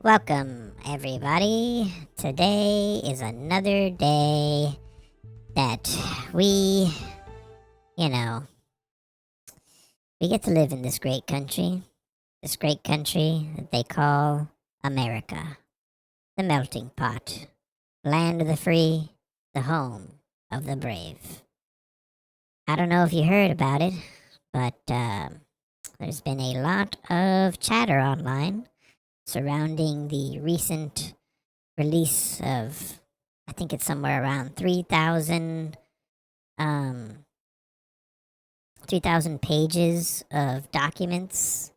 Welcome, everybody. Today is another day that we, you know, we get to live in this great country that they call America, the melting pot, land of the free, the home of the brave. I don't know if you heard about it, but there's been a lot of chatter online surrounding the recent release of, I think it's somewhere around um 3,000 pages of documents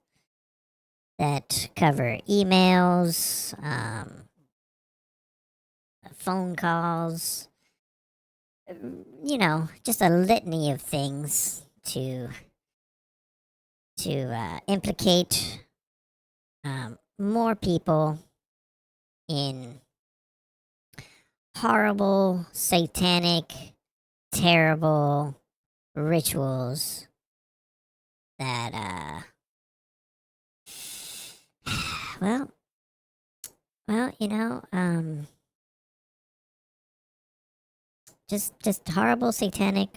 that cover emails, phone calls, just a litany of things to implicate more people in horrible, satanic, terrible rituals that well just horrible, satanic,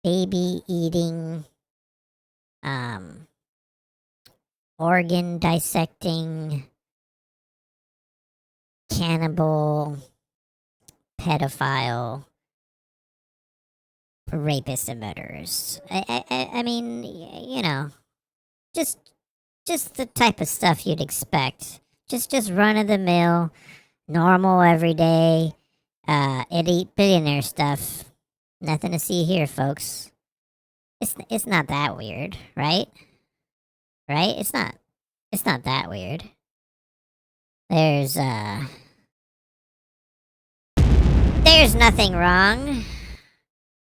baby eating, um organ dissecting, cannibal, pedophile, rapists and murderers. I mean, just just the type of stuff you'd expect. Just run of the mill, normal, everyday, elite billionaire stuff. Nothing to see here, folks. It's not that weird, right? Right? It's not that weird. There's there's nothing wrong.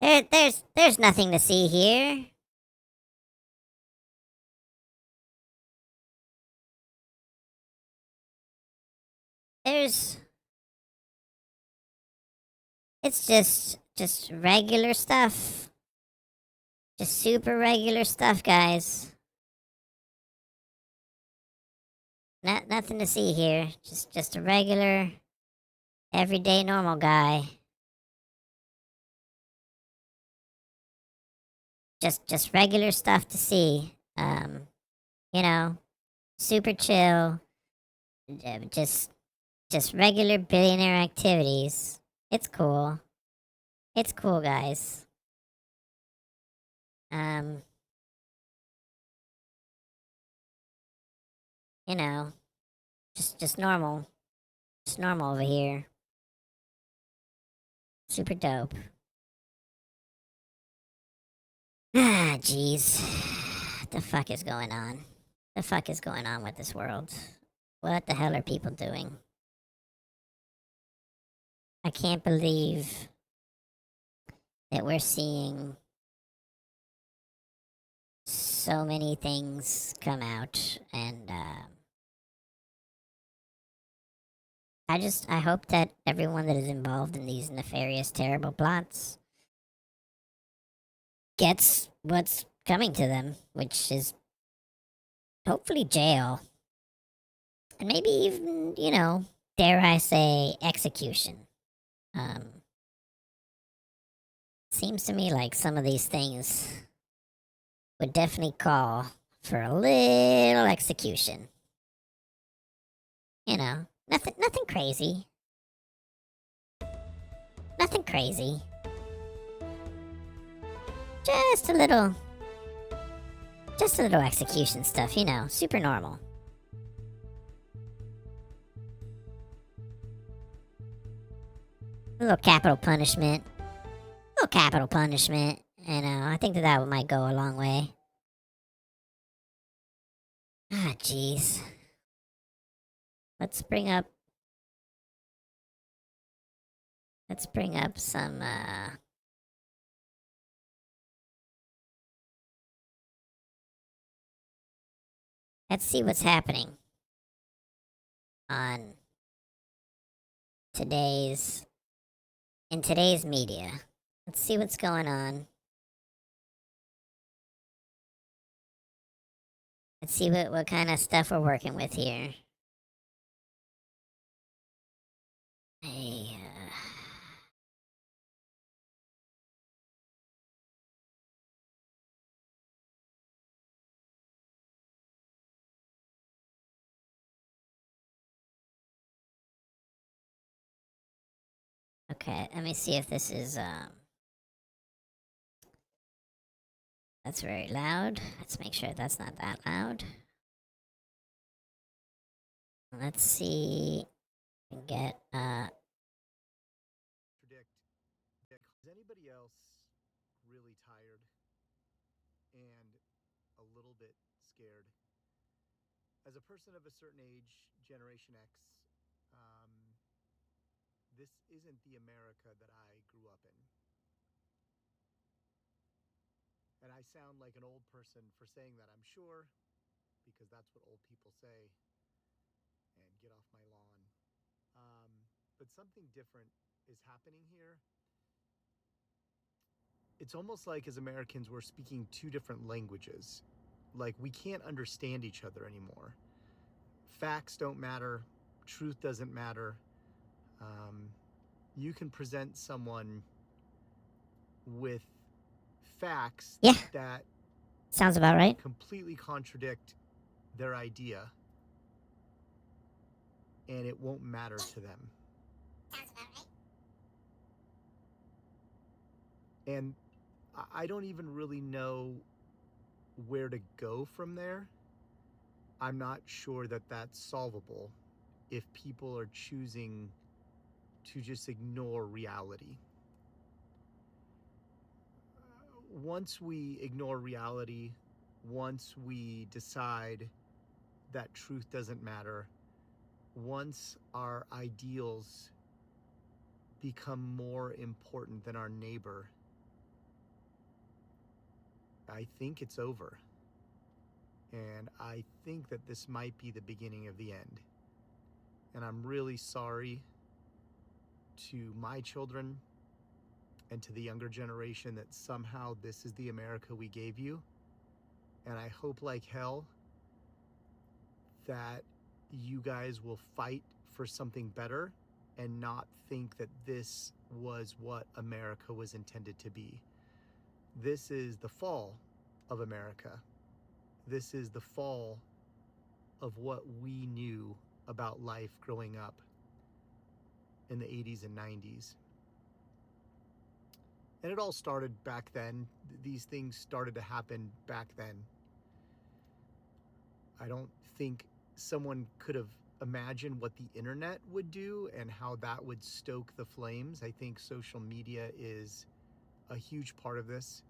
There's nothing to see here. There's It's just regular stuff. Just super regular stuff, guys. Nothing to see here. Just a regular, everyday, normal guy. Just regular stuff to see. You know, super chill. Just regular billionaire activities. It's cool. It's cool, guys. Um, you know, just normal. Just normal over here. Super dope. Ah, jeez. What the fuck is going on? The fuck is going on with this world? What the hell are people doing? I can't believe that we're seeing so many things come out, and I hope that everyone that is involved in these nefarious, terrible plots gets what's coming to them, which is hopefully jail. And maybe even, dare I say, execution. Um, Seems to me like some of these things would definitely call for a little execution. Nothing crazy. Nothing crazy. Just a little execution stuff, super normal. A little capital punishment. A little capital punishment. I think that might go a long way. Ah, jeez. Let's bring up some let's see what's happening on today's in today's media. Let's see what's going on. Let's see what kind of stuff we're working with here. Okay, let me see if this is that's very loud. Let's make sure that's not that loud. Let's see. Get Predict. Is anybody else really tired and a little bit scared? As a person of a certain age, Generation X, um, this isn't the America that I grew up in. And I sound like an old person for saying that, I'm sure, because that's what old people say. And get off my lawn. But something different is happening here. It's almost like as Americans, we're speaking two different languages. Like we can't understand each other anymore. Facts don't matter. Truth doesn't matter. Um, you can present someone with facts yeah, that sounds about right. completely contradict their idea, and it won't matter to them. Sounds about right. And I don't even really know where to go from there. I'm not sure that that's solvable if people are choosing to just ignore reality. Once we ignore reality, once we decide that truth doesn't matter, once our ideals become more important than our neighbor, I think it's over. And I think that this might be the beginning of the end. And I'm really sorry to my children and to the younger generation that somehow this is the America we gave you. And I hope like hell that you guys will fight for something better and not think that this was what America was intended to be. This is the fall of America. This is the fall of what we knew about life growing up in the 80s and 90s. And it all started back then. These things started to happen back then. I don't think someone could have imagined what the internet would do and how that would stoke the flames. I think social media is a huge part of this.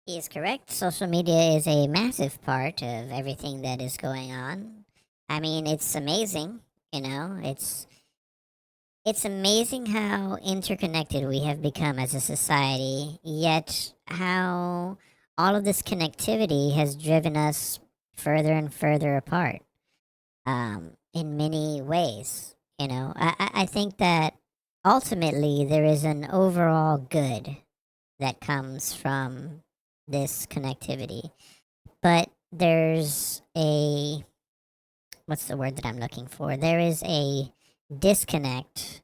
He is correct. Social media is a massive part of everything that is going on. I mean, it's amazing. It's amazing how interconnected we have become as a society, yet how all of this connectivity has driven us further and further apart in many ways. I think that ultimately there is an overall good that comes from this connectivity, but there's a what's the word that I'm looking for? There is a disconnect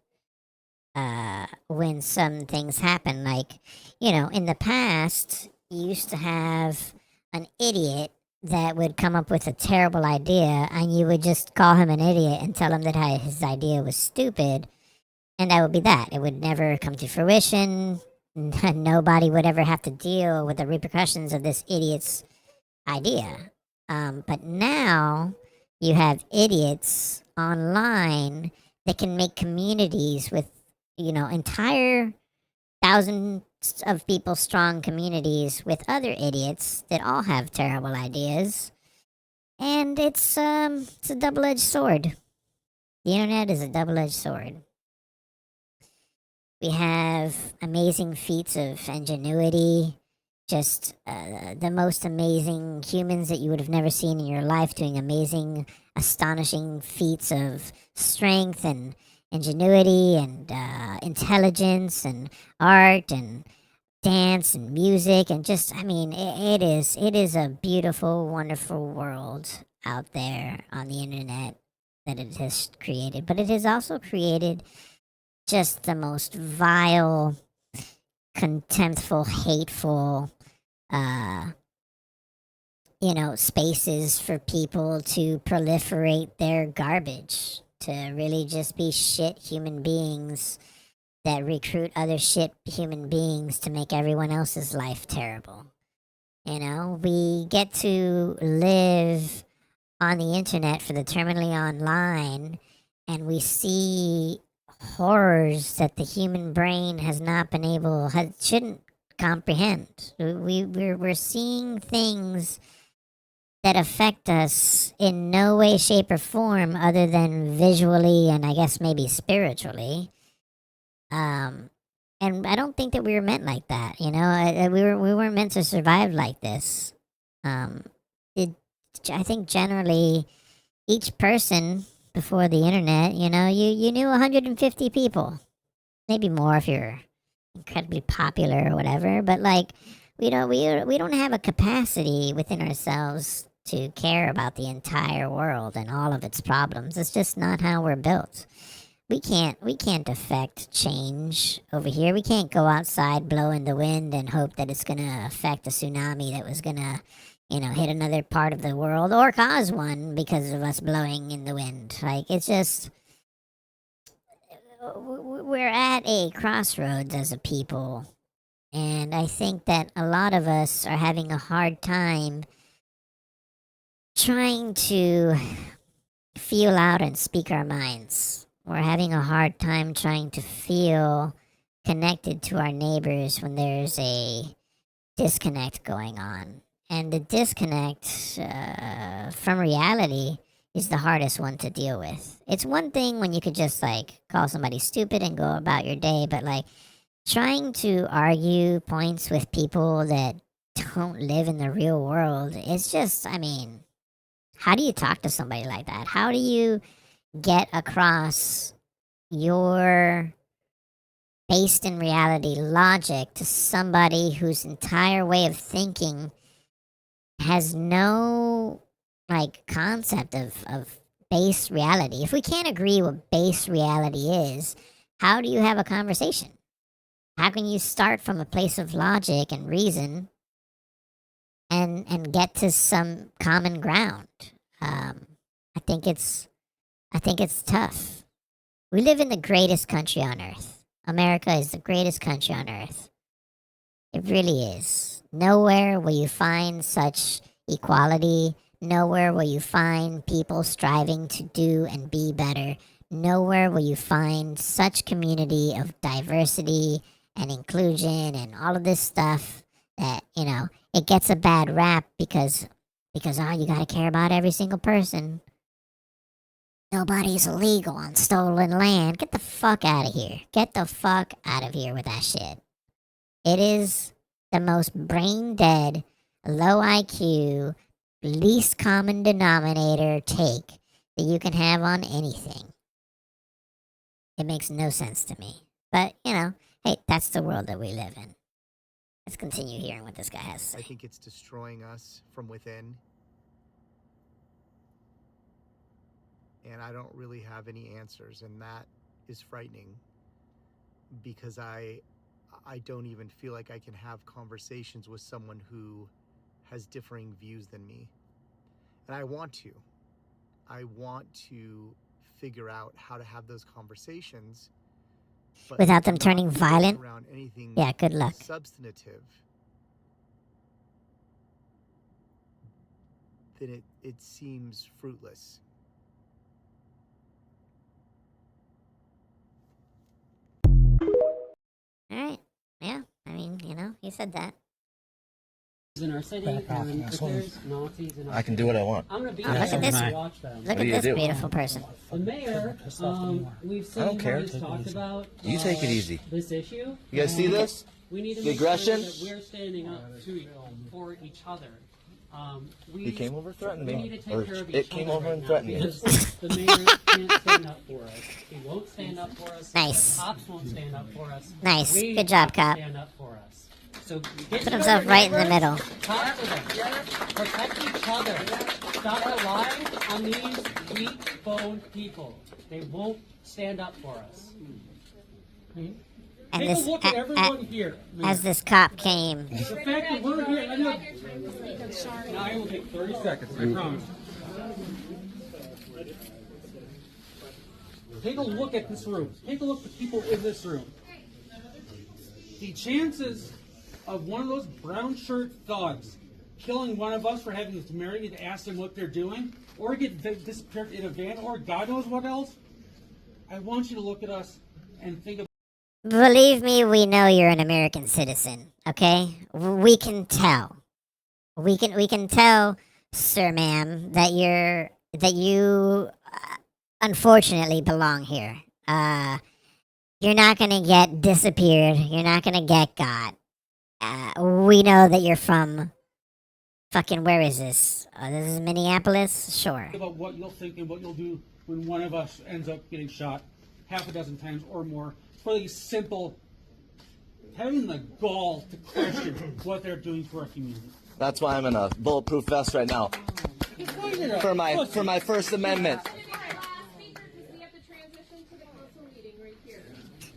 when some things happen. Like, in the past, you used to have an idiot that would come up with a terrible idea, and you would just call him an idiot and tell him that his idea was stupid, and that would be that. It would never come to fruition. Nobody would ever have to deal with the repercussions of this idiot's idea. But now you have idiots online that can make communities with, entire thousands of people strong communities with other idiots that all have terrible ideas. And it's a double edged sword. The internet is a double edged sword. We have amazing feats of ingenuity, just the most amazing humans that you would have never seen in your life doing amazing, astonishing feats of strength and ingenuity and intelligence and art and dance and music and just, I mean, it is a beautiful, wonderful world out there on the internet that it has created. But it has also created just the most vile, contemptful, hateful, uh, spaces for people to proliferate their garbage, to really just be shit human beings that recruit other shit human beings to make everyone else's life terrible. You know, we get to live on the internet for the terminally online, and we see horrors that the human brain has not been able, shouldn't comprehend. We're seeing things that affect us in no way, shape, or form other than visually and I guess maybe spiritually. And I don't think that we were meant like that. You know, we weren't meant to survive like this. It, I think generally each person before the internet, you know, you knew 150 people, maybe more if you're incredibly popular or whatever. But like, we don't have a capacity within ourselves to care about the entire world and all of its problems. It's just not how we're built. We can't affect change over here. We can't go outside, blow in the wind, and hope that it's gonna affect a tsunami that was gonna, you know, hit another part of the world or cause one because of us blowing in the wind. Like, it's just, we're at a crossroads as a people, and I think that a lot of us are having a hard time trying to feel out and speak our minds. We're having a hard time trying to feel connected to our neighbors when there's a disconnect going on. And the disconnect from reality is the hardest one to deal with. It's one thing when you could just like call somebody stupid and go about your day, but like trying to argue points with people that don't live in the real world, it's just, I mean, how do you talk to somebody like that? How do you get across your based in reality logic to somebody whose entire way of thinking has no like concept of base reality? If we can't agree what base reality is, how do you have a conversation? How can you start from a place of logic and reason and get to some common ground? I think it's tough. We live in the greatest country on earth. America is the greatest country on earth. It really is. Nowhere will you find such equality. Nowhere will you find people striving to do and be better. Nowhere will you find such community of diversity and inclusion and all of this stuff that, you know, it gets a bad rap because oh, you gotta care about every single person. Nobody's illegal on stolen land. Get the fuck out of here. Get the fuck out of here with that shit. It is the most brain dead, low IQ, least common denominator take that you can have on anything. It makes no sense to me. But, you know, hey, that's the world that we live in. Let's continue hearing what this guy has to say. I think it's destroying us from within. And I don't really have any answers, and that is frightening because I don't even feel like I can have conversations with someone who has differing views than me. And I want to figure out how to have those conversations without them turning violent. Around anything yeah, good luck. Substantive. Then it seems fruitless. Alright. Yeah. I mean, you know, he said that. In our city, and if there's Nazis in our I can do what I want. I'm gonna be Oh, look at this. watch them. Look do at you this do? beautiful person. The mayor, we've seen I don't care. what he's talked about. You take it easy. This issue. You guys see this? We need to The make sure aggression? that we're standing up for each other. He came over and threatened We need me. to take Or care of it each came other over right and now threatened me. because the mayor can't stand up for us. He won't stand up for us. Nice. The cops won't stand up for us. Nice. We Good job, have to cop. Stand up for us. So Put himself right in the middle. Talk to them. Protect each other. Stop relying on these weak-boned people. They won't stand up for us. And Take this, a look at everyone here. as this cop came, The fact that we're here, now I will take 30 seconds, I promise. Take a look at this room. Take a look at the people in this room. The chances of one of those brown shirt thugs killing one of us for having the temerity to ask them what they're doing, or get disappeared in a van, or God knows what else, I want you to look at us and think about. Believe me, we know you're an American citizen, okay? We can tell. We can tell, sir, ma'am, that you unfortunately belong here. You're not gonna get disappeared. You're not gonna get got. We know that you're from fucking, where is this? This is Minneapolis? Sure. About what you'll think and what you'll do when one of us ends up getting shot half a dozen times or more for the simple having the gall to question what they're doing for our community. That's why I'm in a bulletproof vest right now. For my First Amendment.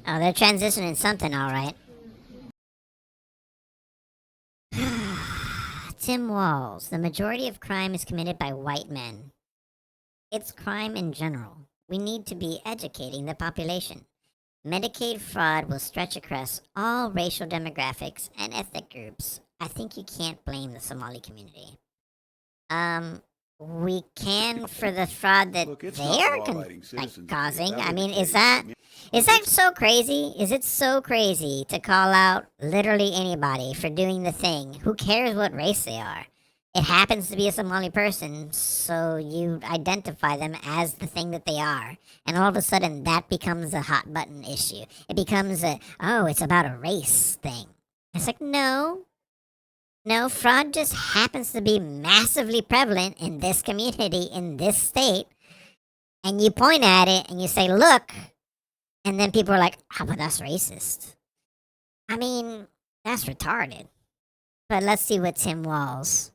Oh, they're transitioning something, all right. Tim Walls. The majority of crime is committed by white men. It's crime in general. We need to be educating the population. Medicaid fraud will stretch across all racial demographics and ethnic groups. I think you can't blame the Somali community. We can for the fraud that they are causing. I mean, is that so crazy? Is it so crazy to call out literally anybody for doing the thing? Who cares what race they are? It happens to be a Somali person, so you identify them as the thing that they are. And all of a sudden, that becomes a hot button issue. It becomes it's about a race thing. It's like, no, fraud just happens to be massively prevalent in this community, in this state. And you point at it and you say, look. And then people are like, oh, but that's racist. I mean, that's retarded. But let's see what Tim Walls.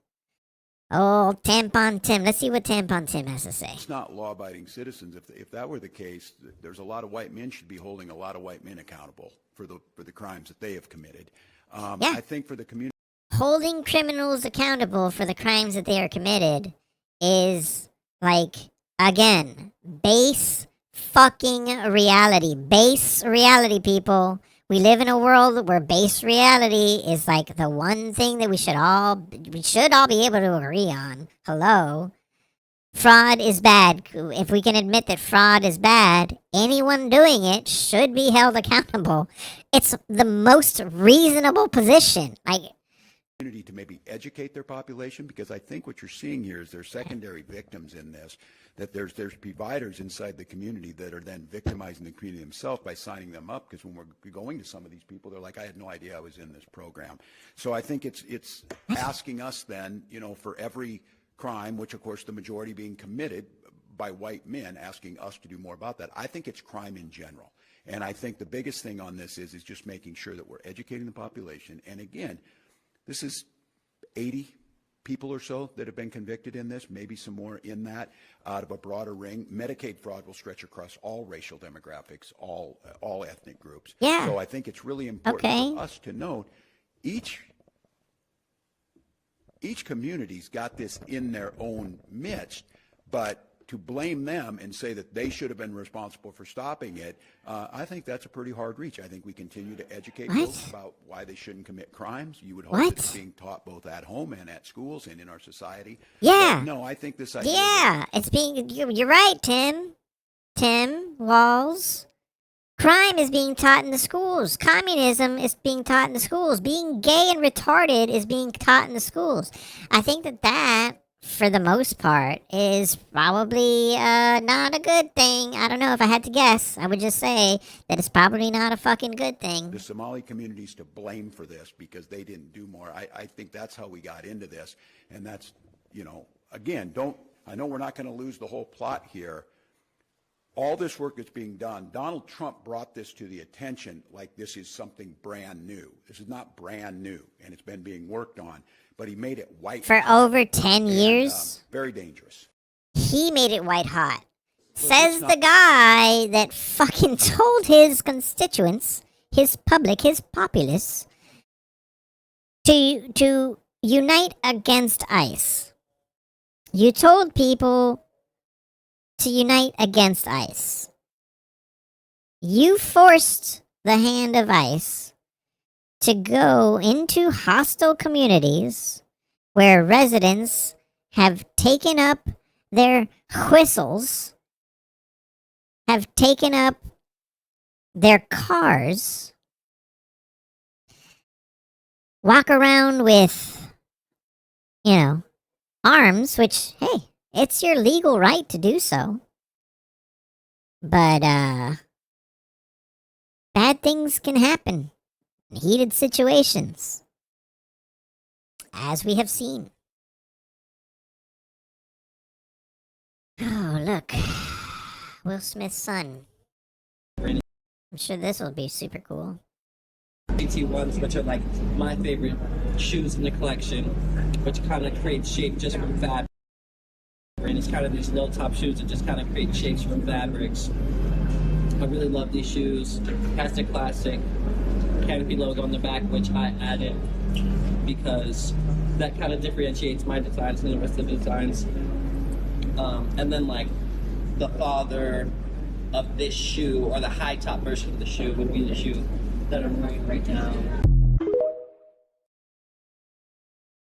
Oh, Tampon Tim. Let's see what Tampon Tim has to say. It's not law-abiding citizens. If that were the case, there's a lot of white men should be holding a lot of white men accountable for the crimes that they have committed. I think for the community. Holding criminals accountable for the crimes that they are committed is, like, again, base fucking reality. Base reality, people. We live in a world where base reality is like the one thing that we should all be able to agree on. Hello. Fraud is bad. If we can admit that fraud is bad, anyone doing it should be held accountable. It's the most reasonable position. Like, community to maybe educate their population, because I think what you're seeing here is there's secondary victims in this, that there's providers inside the community that are then victimizing the community themselves by signing them up, because when we're going to some of these people, they're like, I had no idea I was in this program. So I think it's asking us then, for every crime, which of course the majority being committed by white men, asking us to do more about that. I think it's crime in general. And I think the biggest thing on this is just making sure that we're educating the population. And again, this is 80 people or so that have been convicted in this, maybe some more in that, out of a broader ring. Medicaid fraud will stretch across all racial demographics, all ethnic groups. Yeah. So I think it's really important for us to note each community's got this in their own midst, but to blame them and say that they should have been responsible for stopping it, I think that's a pretty hard reach. I think we continue to educate folks about why they shouldn't commit crimes. You would hope that it's being taught both at home and at schools and in our society. Yeah. But no, I think this idea. Yeah, it's being. You're right, Tim. Tim Walls. Crime is being taught in the schools. Communism is being taught in the schools. Being gay and retarded is being taught in the schools. I think that, for the most part, is probably not a good thing. I don't know. If I had to guess, I would just say that it's probably not a fucking good thing. The Somali community's to blame for this because they didn't do more. I think that's how we got into this. And that's, again, I know we're not going to lose the whole plot here. All this work that's being done, Donald Trump brought this to the attention like this is something brand new. This is not brand new, and it's been being worked on. But he made it white for hot over 10 years. Very dangerous. He made it white hot. Says the guy that fucking told his constituents, his public, his populace, to unite against ICE. You told people to unite against ICE. You forced the hand of ICE to go into hostile communities where residents have taken up their whistles, have taken up their cars, walk around with, arms, which, hey, it's your legal right to do so. But, bad things can happen in heated situations, as we have seen. Oh, look. Will Smith's son. I'm sure this will be super cool. BT1s, which are like my favorite shoes in the collection, which kind of create shape just from fabric. And it's kind of these low top shoes that just kind of create shapes from fabrics. I really love these shoes. Has the classic canopy logo on the back, which I added because that kind of differentiates my designs from the rest of the designs. And then like the father of this shoe, or the high top version of the shoe, would be the shoe that I'm wearing right now.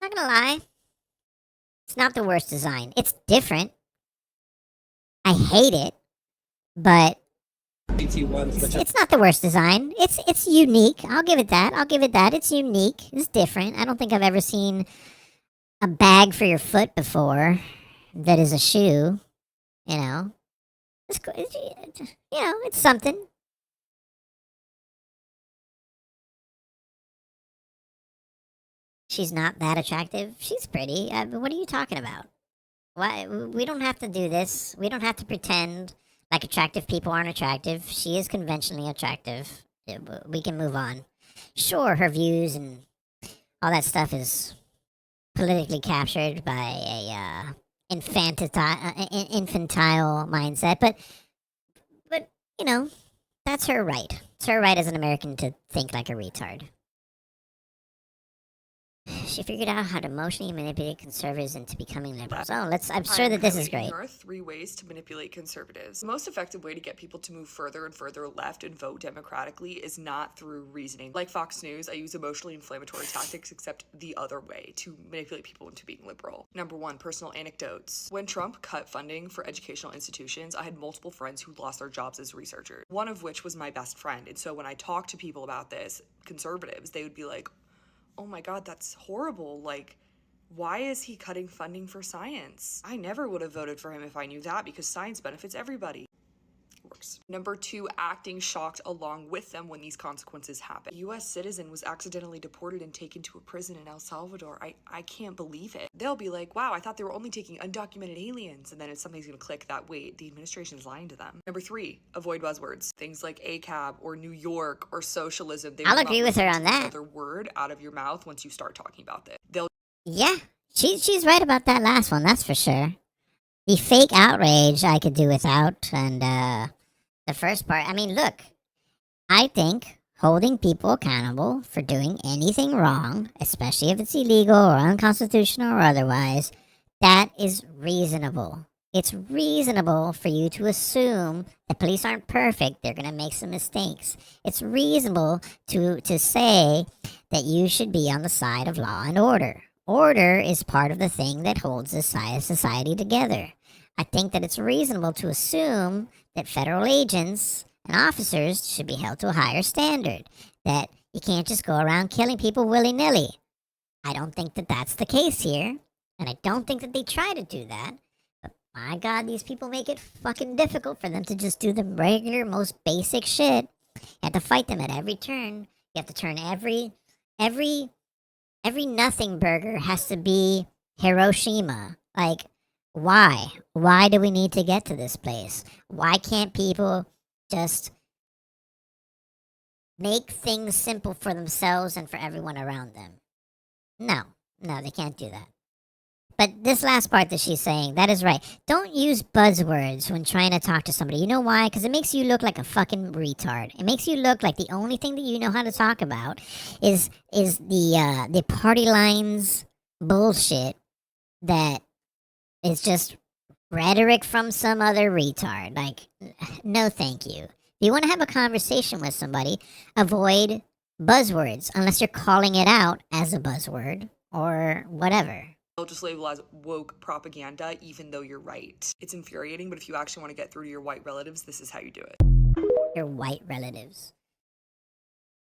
Not gonna lie, it's not the worst design. It's different. I hate it, but it's not the worst design. It's unique. I'll give it that. It's unique. It's different. I don't think I've ever seen a bag for your foot before that is a shoe. It's cool. It's something. She's not that attractive. She's pretty. What are you talking about? Why? We don't have to do this. We don't have to pretend like attractive people aren't attractive. She is conventionally attractive. We can move on. Sure, her views and all that stuff is politically captured by a infantile mindset, but that's her right. It's her right as an American to think like a retard. She figured out how to emotionally manipulate conservatives into becoming liberals. Oh, I'm sure that this is great. There are 3 ways to manipulate conservatives. The most effective way to get people to move further and further left and vote democratically is not through reasoning. Like Fox News, I use emotionally inflammatory tactics, except the other way, to manipulate people into being liberal. Number 1, personal anecdotes. When Trump cut funding for educational institutions, I had multiple friends who lost their jobs as researchers, one of which was my best friend. And so when I talked to people about this, conservatives, they would be like, oh my God, that's horrible. Like, why is he cutting funding for science? I never would have voted for him if I knew that, because science benefits everybody. Works. Number 2, acting shocked along with them when these consequences happen. A U.S. citizen was accidentally deported and taken to a prison in El Salvador. I can't believe it. They'll be like, wow, I thought they were only taking undocumented aliens. And then something's gonna click that, wait, the administration is lying to them. Number 3, avoid buzzwords. Things like ACAB or New York or socialism. I'll agree with her on that. Another word out of your mouth once you start talking about this. Yeah, she's right about that last one, that's for sure. The fake outrage I could do without, and the first part, I mean, look, I think holding people accountable for doing anything wrong, especially if it's illegal or unconstitutional or otherwise, that is reasonable. It's reasonable for you to assume the police aren't perfect, they're going to make some mistakes. It's reasonable to say that you should be on the side of law and order. Order is part of the thing that holds this society together. I think that it's reasonable to assume that federal agents and officers should be held to a higher standard, that you can't just go around killing people willy-nilly. I don't think that that's the case here, and I don't think that they try to do that. But my God, these people make it fucking difficult for them to just do the regular, most basic shit. You have to fight them at every turn. You have to turn every nothing burger has to be Hiroshima. Like, why? Why do we need to get to this place? Why can't people just make things simple for themselves and for everyone around them? No, they can't do that. But this last part that she's saying, that is right. Don't use buzzwords when trying to talk to somebody. You know why? Because it makes you look like a fucking retard. It makes you look like the only thing that you know how to talk about is the party lines bullshit that is just rhetoric from some other retard. Like, no thank you. If you want to have a conversation with somebody, avoid buzzwords unless you're calling it out as a buzzword or whatever. They'll just label as woke propaganda, even though you're right. It's infuriating, but if you actually want to get through to your white relatives, this is how you do it. Your white relatives.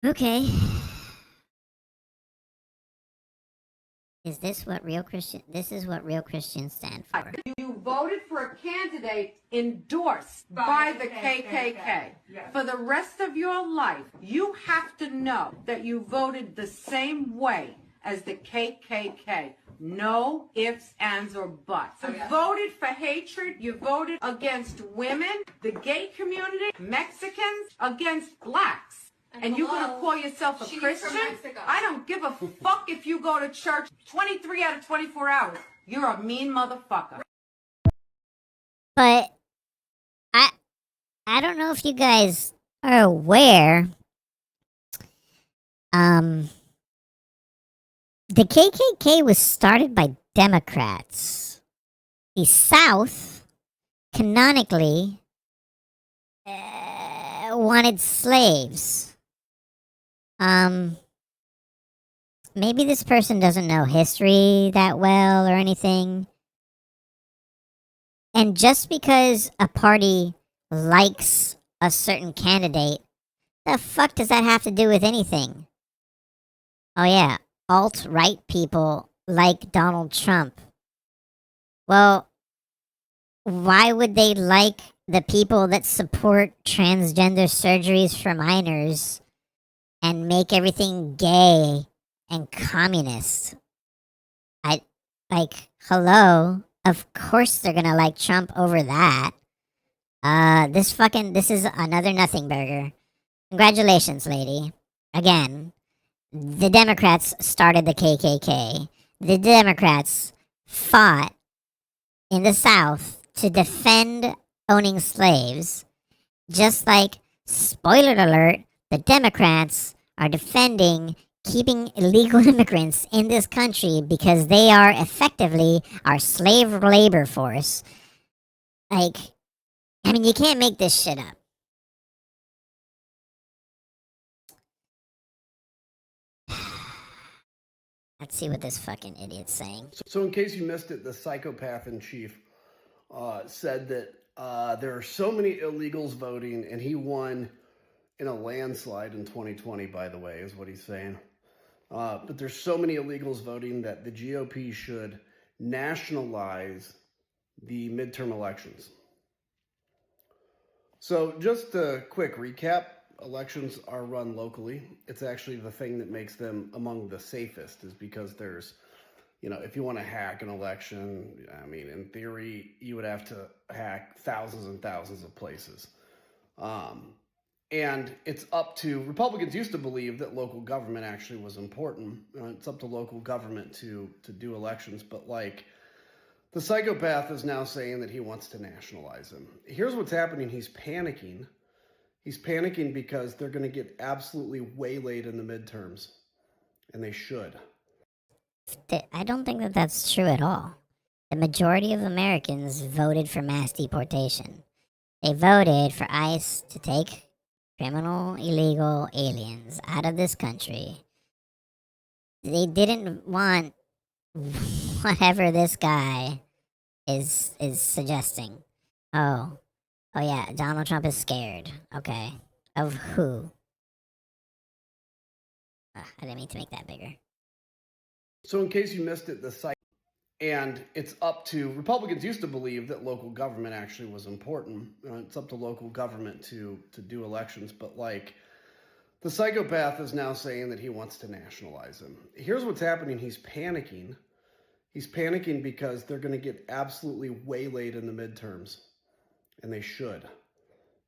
Okay. Is this what real Christian? This is what real Christians stand for. You voted for a candidate endorsed by the KKK. Yes. For the rest of your life, you have to know that you voted the same way as the KKK. No ifs, ands, or buts. You voted for hatred. You voted against women, the gay community, Mexicans, against blacks. And you're going to call yourself a Christian? I don't give a fuck if you go to church 23 out of 24 hours. You're a mean motherfucker. But I don't know if you guys are aware. The KKK was started by Democrats. The South, canonically, wanted slaves. Maybe this person doesn't know history that well or anything. And just because a party likes a certain candidate, the fuck does that have to do with anything? Oh yeah, alt-right people like Donald Trump. Well, why would they like the people that support transgender surgeries for minors and make everything gay and communist? Hello? Of course they're gonna like Trump over that. This is another nothing burger. Congratulations, lady. Again, the Democrats started the KKK. The Democrats fought in the South to defend owning slaves, just like, spoiler alert, the Democrats are defending keeping illegal immigrants in this country because they are effectively our slave labor force. You can't make this shit up. Let's see what this fucking idiot's saying. So in case you missed it, the psychopath in chief said that there are so many illegals voting, and he won in a landslide in 2020, by the way, is what he's saying. But there's so many illegals voting that the GOP should nationalize the midterm elections. So just a quick recap. Elections are run locally. It's actually the thing that makes them among the safest, is because there's, if you want to hack an election, in theory, you would have to hack thousands and thousands of places. And it's up to, Republicans used to believe that local government actually was important. It's up to local government to do elections, but the psychopath is now saying that he wants to nationalize them. Here's what's happening. He's panicking. He's panicking because they're going to get absolutely waylaid in the midterms, and they should. I don't think that that's true at all. The majority of Americans voted for mass deportation. They voted for ICE to take criminal, illegal aliens out of this country. They didn't want whatever this guy is suggesting. Oh yeah, Donald Trump is scared. Okay. Of who? I didn't mean to make that bigger. So in case you missed it, and it's up to, Republicans used to believe that local government actually was important. It's up to local government to do elections, but the psychopath is now saying that he wants to nationalize them. Here's what's happening. He's panicking. He's panicking because they're going to get absolutely waylaid in the midterms, and they should.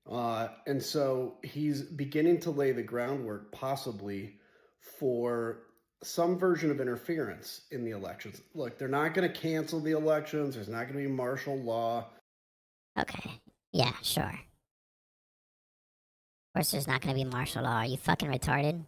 And so he's beginning to lay the groundwork possibly for some version of interference in the elections. Look, they're not going to cancel the elections. There's not going to be martial law. Okay. Yeah, sure. Of course there's not going to be martial law. Are you fucking retarded?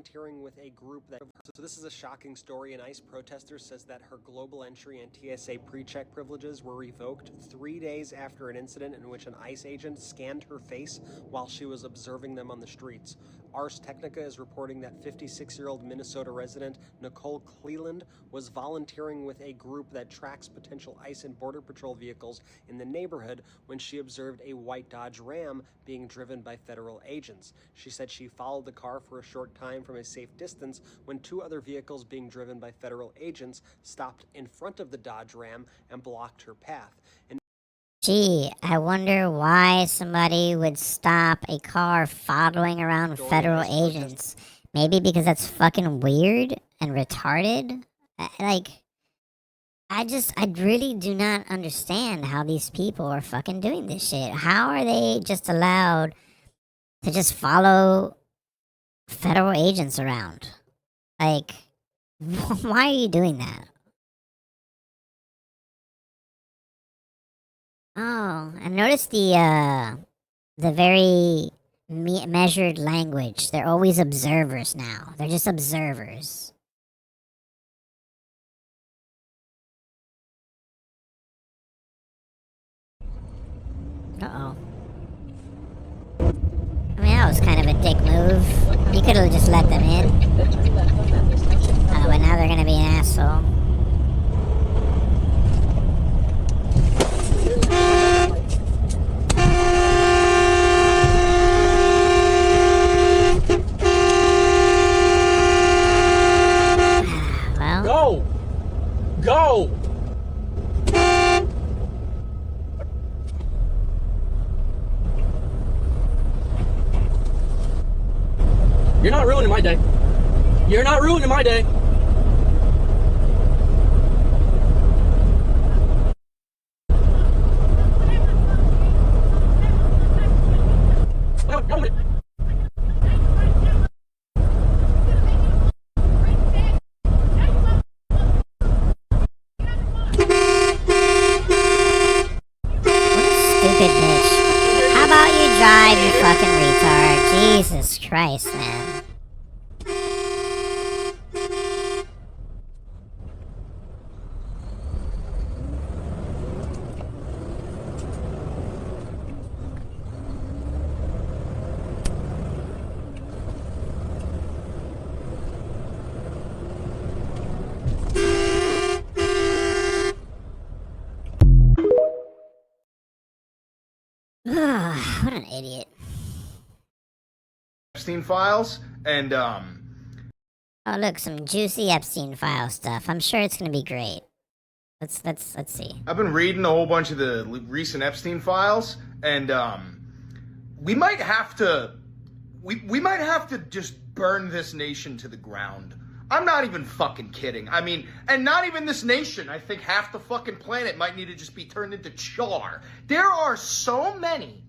volunteering with a group that... So this is a shocking story. An ICE protester says that her global entry and TSA pre-check privileges were revoked 3 days after an incident in which an ICE agent scanned her face while she was observing them on the streets. Ars Technica is reporting that 56-year-old Minnesota resident Nicole Cleland was volunteering with a group that tracks potential ICE and Border Patrol vehicles in the neighborhood when she observed a white Dodge Ram being driven by federal agents. She said she followed the car for a short time from a safe distance when 2 other vehicles being driven by federal agents stopped in front of the Dodge Ram and blocked her path. Gee, I wonder why somebody would stop a car following around federal agents. Maybe because that's fucking weird and retarded? I really do not understand how these people are fucking doing this shit. How are they just allowed to just follow federal agents around? Like, why are you doing that? Oh, and notice the very measured language. They're always observers now. They're just observers. Uh-oh. I mean, that was kind of a dick move. You could have just let them in. Oh, but now they're gonna be an asshole. Well. Go! You're not ruining my day. You're not ruining my day. Drive, you fucking retard. Jesus Christ, man. What an idiot. Epstein files and Oh, look, some juicy Epstein file stuff. I'm sure it's gonna be great. Let's see. I've been reading a whole bunch of the recent Epstein files, and we might have to just burn this nation to the ground. I'm not even fucking kidding. I mean, and not even this nation. I think half the fucking planet might need to just be turned into char. There are so many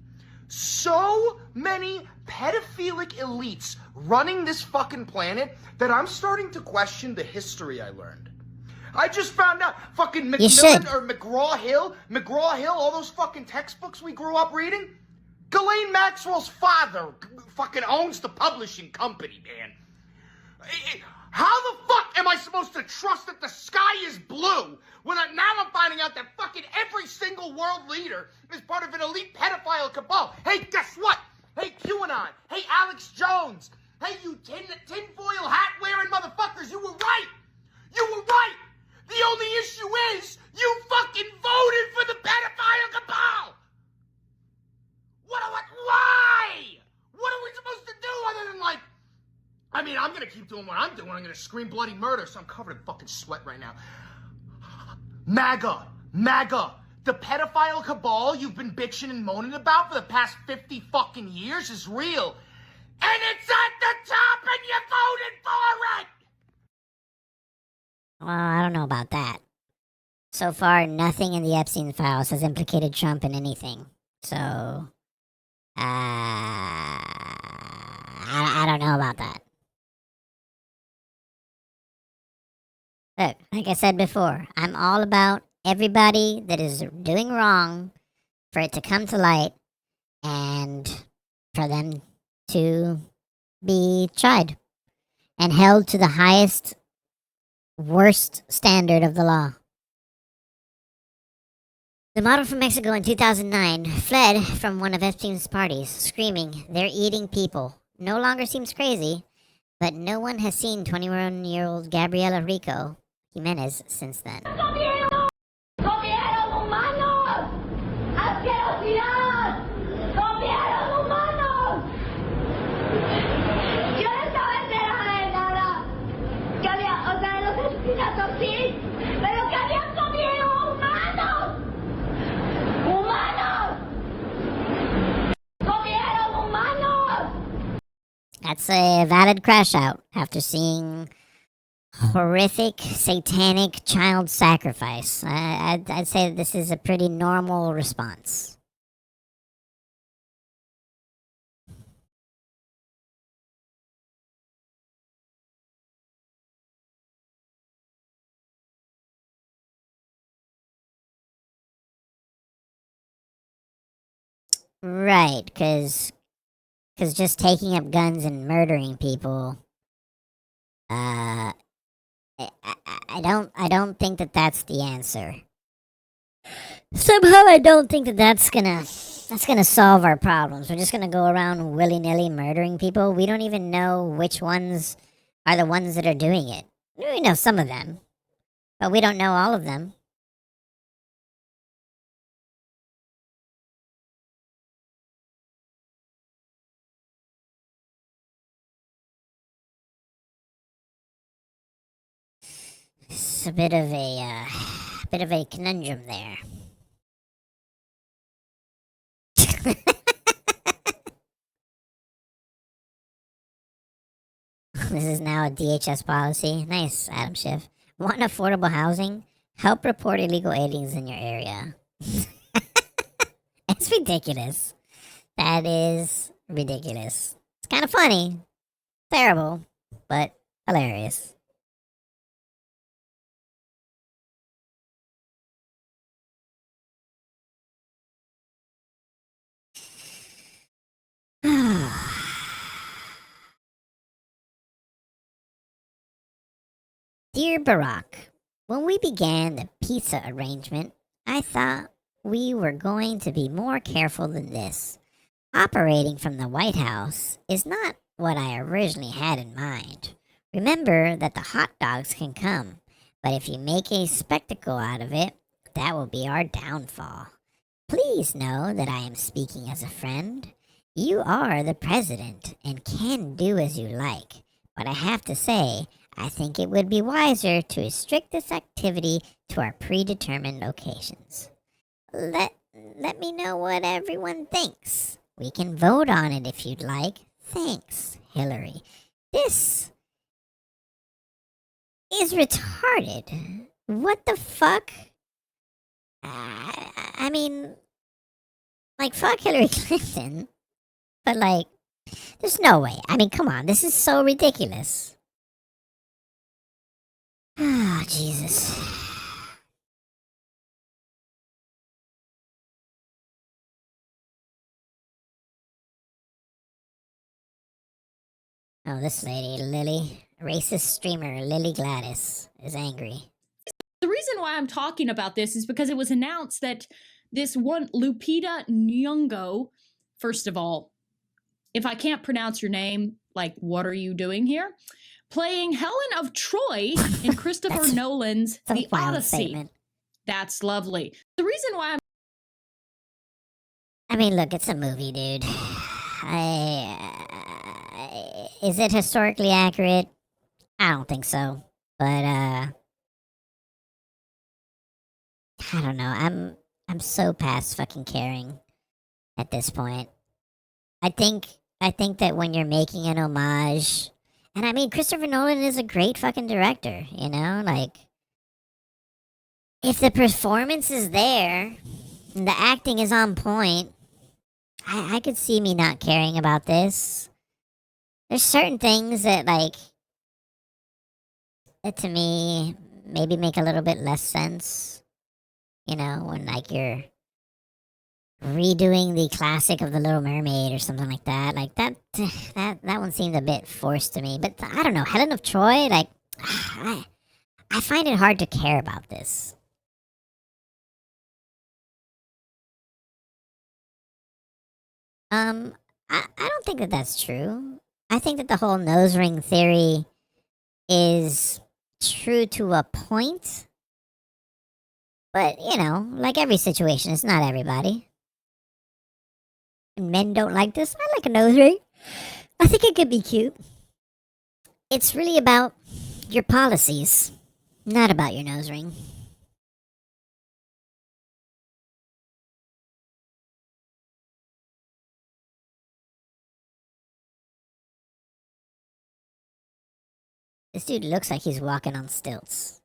pedophilic elites running this fucking planet that I'm starting to question the history I learned. I just found out fucking Macmillan or McGraw-Hill, all those fucking textbooks we grew up reading. Ghislaine Maxwell's father fucking owns the publishing company, man. How the fuck am I supposed to trust that the sky is blue when now I'm finding out that fucking every single world leader is part of an elite pedophile cabal? Hey, guess what? Hey, QAnon. Hey, Alex Jones. Hey, you tinfoil hat wearing motherfuckers. You were right. You were right. The only issue is you fucking voted for the pedophile cabal. Why? What are we supposed to do other than like... I mean, I'm gonna keep doing what I'm doing. I'm gonna scream bloody murder, so I'm covered in fucking sweat right now. MAGA, the pedophile cabal you've been bitching and moaning about for the past 50 fucking years is real. And it's at the top and you voted for it! Well, I don't know about that. So far, nothing in the Epstein files has implicated Trump in anything. So, I don't know about that. Look, like I said before, I'm all about everybody that is doing wrong for it to come to light and for them to be tried. and held to the highest, worst standard of the law. The model from Mexico in 2009 fled from one of Epstein's parties, screaming, "They're eating people." No longer seems crazy, but no one has seen 21-year-old Gabriela Rico Jimenez since then. That's a valid crash out after seeing horrific, satanic child sacrifice. I'd say that this is a pretty normal response. Right, because just taking up guns and murdering people, I don't think that that's the answer. Somehow I don't think that that's gonna solve our problems. We're just gonna go around willy-nilly murdering people. We don't even know which ones are the ones that are doing it. We know some of them, but we don't know all of them. It's a bit of a conundrum there. This is now a DHS policy. Nice, Adam Schiff. Want affordable housing? Help report illegal aliens in your area. It's ridiculous. That is ridiculous. It's kind of funny. Terrible, but hilarious. Dear Barack, when we began the pizza arrangement, I thought we were going to be more careful than this. Operating from the White House is not what I originally had in mind. Remember that the hot dogs can come, but if you make a spectacle out of it, that will be our downfall. Please know that I am speaking as a friend. You are the president and can do as you like, but I have to say, I think it would be wiser to restrict this activity to our predetermined locations. Let me know what everyone thinks. We can vote on it if you'd like. Thanks, Hillary. This is retarded. What the fuck? I mean, like, fuck Hillary Clinton, but, like, there's no way. I mean, come on, this is so ridiculous. Ah, Jesus. Oh, this lady, Lily, racist streamer Lily Gladys, is angry. The reason why I'm talking about this is because it was announced that this one, Lupita Nyong'o, first of all, if I can't pronounce your name, like, what are you doing here? Playing Helen of Troy in Christopher Nolan's The Odyssey. Statement. That's lovely. The reason why I mean, look, it's a movie, dude. Is it historically accurate? I don't think so. But I don't know. I'm so past fucking caring at this point. I think that when you're making an homage, and I mean, Christopher Nolan is a great fucking director, you know? Like, if the performance is there, and the acting is on point, I could see me not caring about this. There's certain things that, like, that to me maybe make a little bit less sense. You know, when, like, you're redoing the classic of The Little Mermaid or something like that. Like that one seemed a bit forced to me. But I don't know, Helen of Troy, like I find it hard to care about this. I don't think that that's true. I think that the whole nose ring theory is true to a point. But, you know, like every situation, it's not everybody. And men don't like this. I like a nose ring. I think it could be cute. It's really about your policies, not about your nose ring. This dude looks like he's walking on stilts.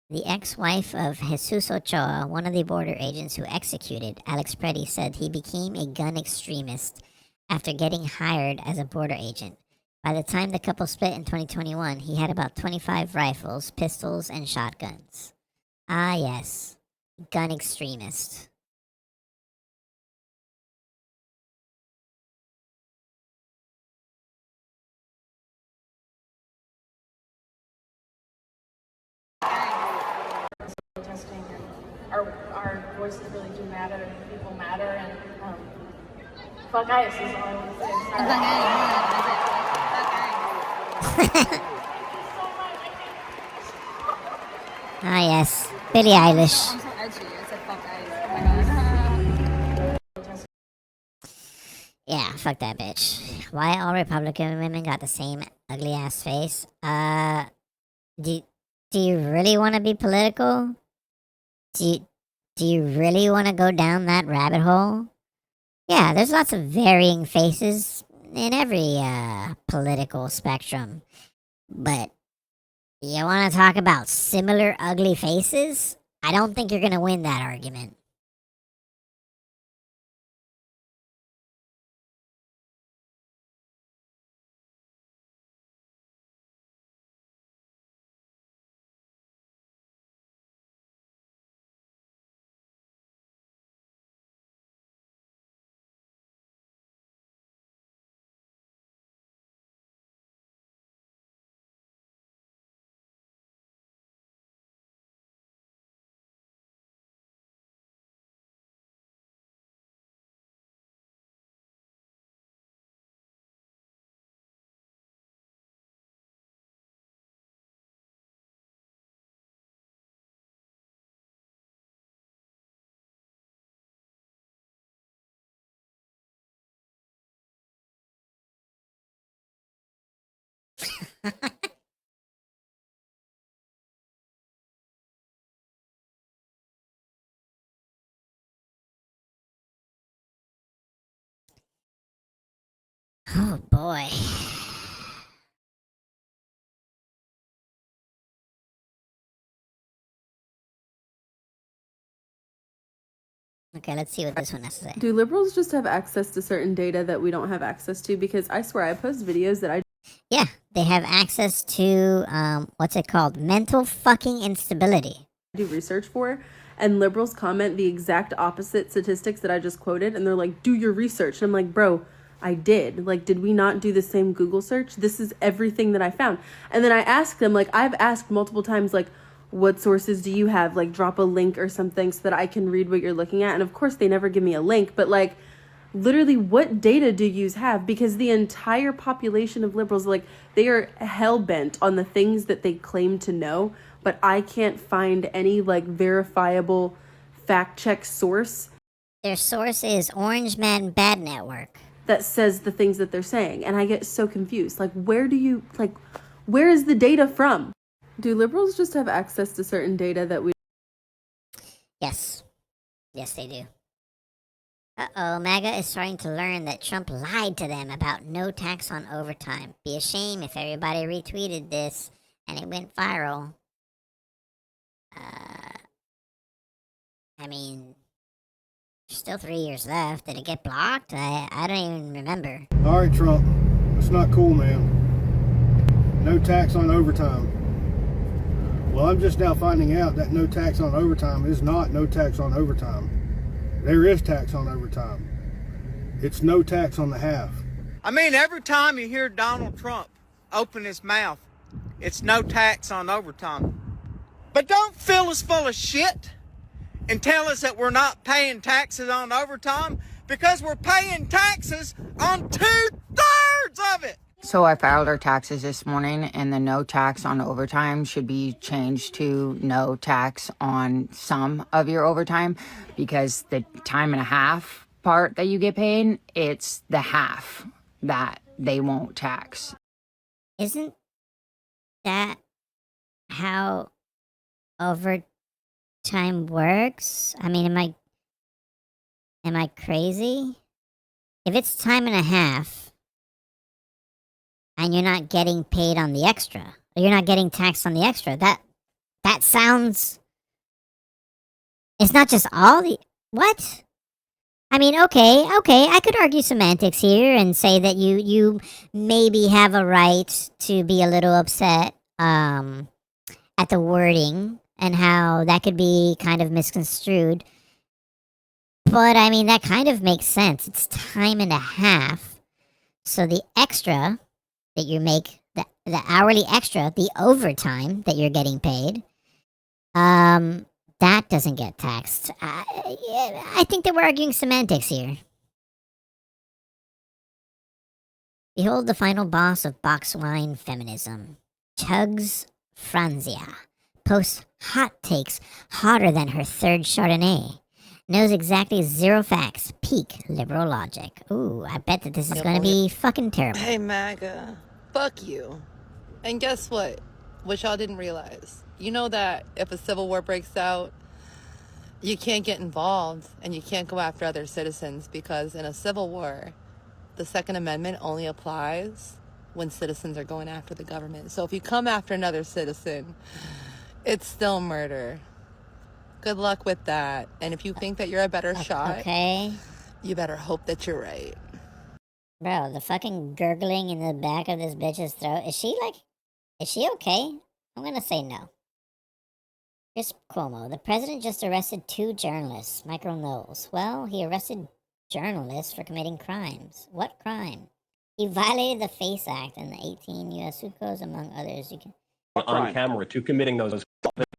The ex-wife of Jesus Ochoa, one of the border agents who executed Alex Preddy, said he became a gun extremist after getting hired as a border agent. By the time the couple split in 2021, he had about 25 rifles, pistols, and shotguns. Ah, yes. Gun extremist. Protesting and our voices really do matter and people matter and fuck ICE is all I want to say. Ah, yes. Billie Eilish. I'm so edgy. I said fuck ICE. Oh my god. Yeah, fuck that bitch. Why all Republican women got the same ugly ass face? Do you really want to be political? Do you really want to go down that rabbit hole? Yeah, there's lots of varying faces in every political spectrum. But you want to talk about similar ugly faces? I don't think you're going to win that argument. Oh boy. Okay, let's see what this one has to say. Do liberals just have access to certain data that we don't have access to? Because I swear I post videos that I... Yeah, they have access to, what's it called? Mental fucking instability. do research for, and liberals comment the exact opposite statistics that I just quoted, and they're like, do your research. And I'm like, bro, I did. Like, did we not do the same Google search? This is everything that I found. And then I asked them, like, I've asked multiple times, like, what sources do you have? Like, drop a link or something so that I can read what you're looking at. And of course, they never give me a link, but like, literally, what data do you have? Because the entire population of liberals, like, they are hell-bent on the things that they claim to know, but I can't find any, like, verifiable fact-check source. Their source is Orange Man Bad Network. That says the things that they're saying, and I get so confused. Like, where is the data from? Do liberals just have access to certain data that we... Yes. Yes, they do. Uh-oh, MAGA is starting to learn that Trump lied to them about no tax on overtime. Be a shame if everybody retweeted this and it went viral. I mean, there's still 3 years left. Did it get blocked? I don't even remember. All right, Trump. That's not cool, man. No tax on overtime. Well, I'm just now finding out that no tax on overtime is not no tax on overtime. There is tax on overtime. It's no tax on the half. I mean, every time you hear Donald Trump open his mouth, it's no tax on overtime. But don't fill us full of shit and tell us that we're not paying taxes on overtime, because we're paying taxes on 2/3 of it. So I filed our taxes this morning, and the no tax on overtime should be changed to no tax on some of your overtime, because the time and a half part that you get paid, it's the half that they won't tax. Isn't that how overtime works? I mean, am I crazy? If it's time and a half and you're not getting paid on the extra, or you're not getting taxed on the extra, that sounds, it's not just all the, what? I mean, okay, I could argue semantics here and say that you maybe have a right to be a little upset at the wording and how that could be kind of misconstrued. But I mean, that kind of makes sense. It's time and a half. So the extra that you make, the hourly extra, the overtime that you're getting paid, that doesn't get taxed. I think that we're arguing semantics here. Behold the final boss of box wine feminism. Chugs Franzia posts hot takes hotter than her third Chardonnay. Knows exactly 0 facts. Peak liberal logic. Ooh, I bet that this is going to be fucking terrible. Hey, MAGA. Fuck you. And guess what? Which y'all didn't realize. You know that if a civil war breaks out, you can't get involved and you can't go after other citizens, because in a civil war, the Second Amendment only applies when citizens are going after the government. So if you come after another citizen, it's still murder. Good luck with that. And if you think that you're a better shot, okay, you better hope that you're right. Bro, the fucking gurgling in the back of this bitch's throat, is she okay? I'm gonna say no. Chris Cuomo, the president just arrested 2 journalists. Michael Knowles. Well, he arrested journalists for committing crimes. What crime? He violated the FACE Act and the 18 U.S. codes, among others. You can on camera to committing those.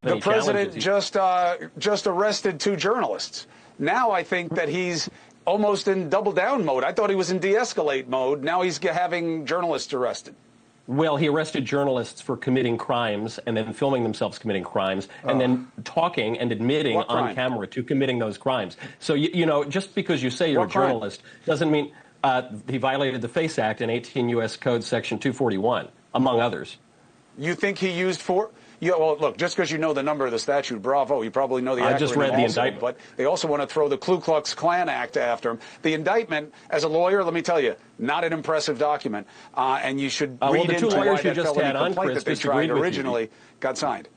The president just arrested 2 journalists. Now I think that he's almost in double down mode. I thought he was in de-escalate mode. Now he's having journalists arrested. Well, he arrested journalists for committing crimes and then filming themselves committing crimes and then talking and admitting on camera to committing those crimes. So, you know, just because you say you're a journalist doesn't mean he violated the FACE Act and 18 U.S. Code Section 241, among others. You think he used force? Yeah, well, look, just because you know the number of the statute, bravo, you probably know the acronym. I just read the indictment. But they also want to throw the Ku Klux Klan Act after him. The indictment, as a lawyer, let me tell you, not an impressive document. And you should read into why that felony complaint that they tried originally got signed.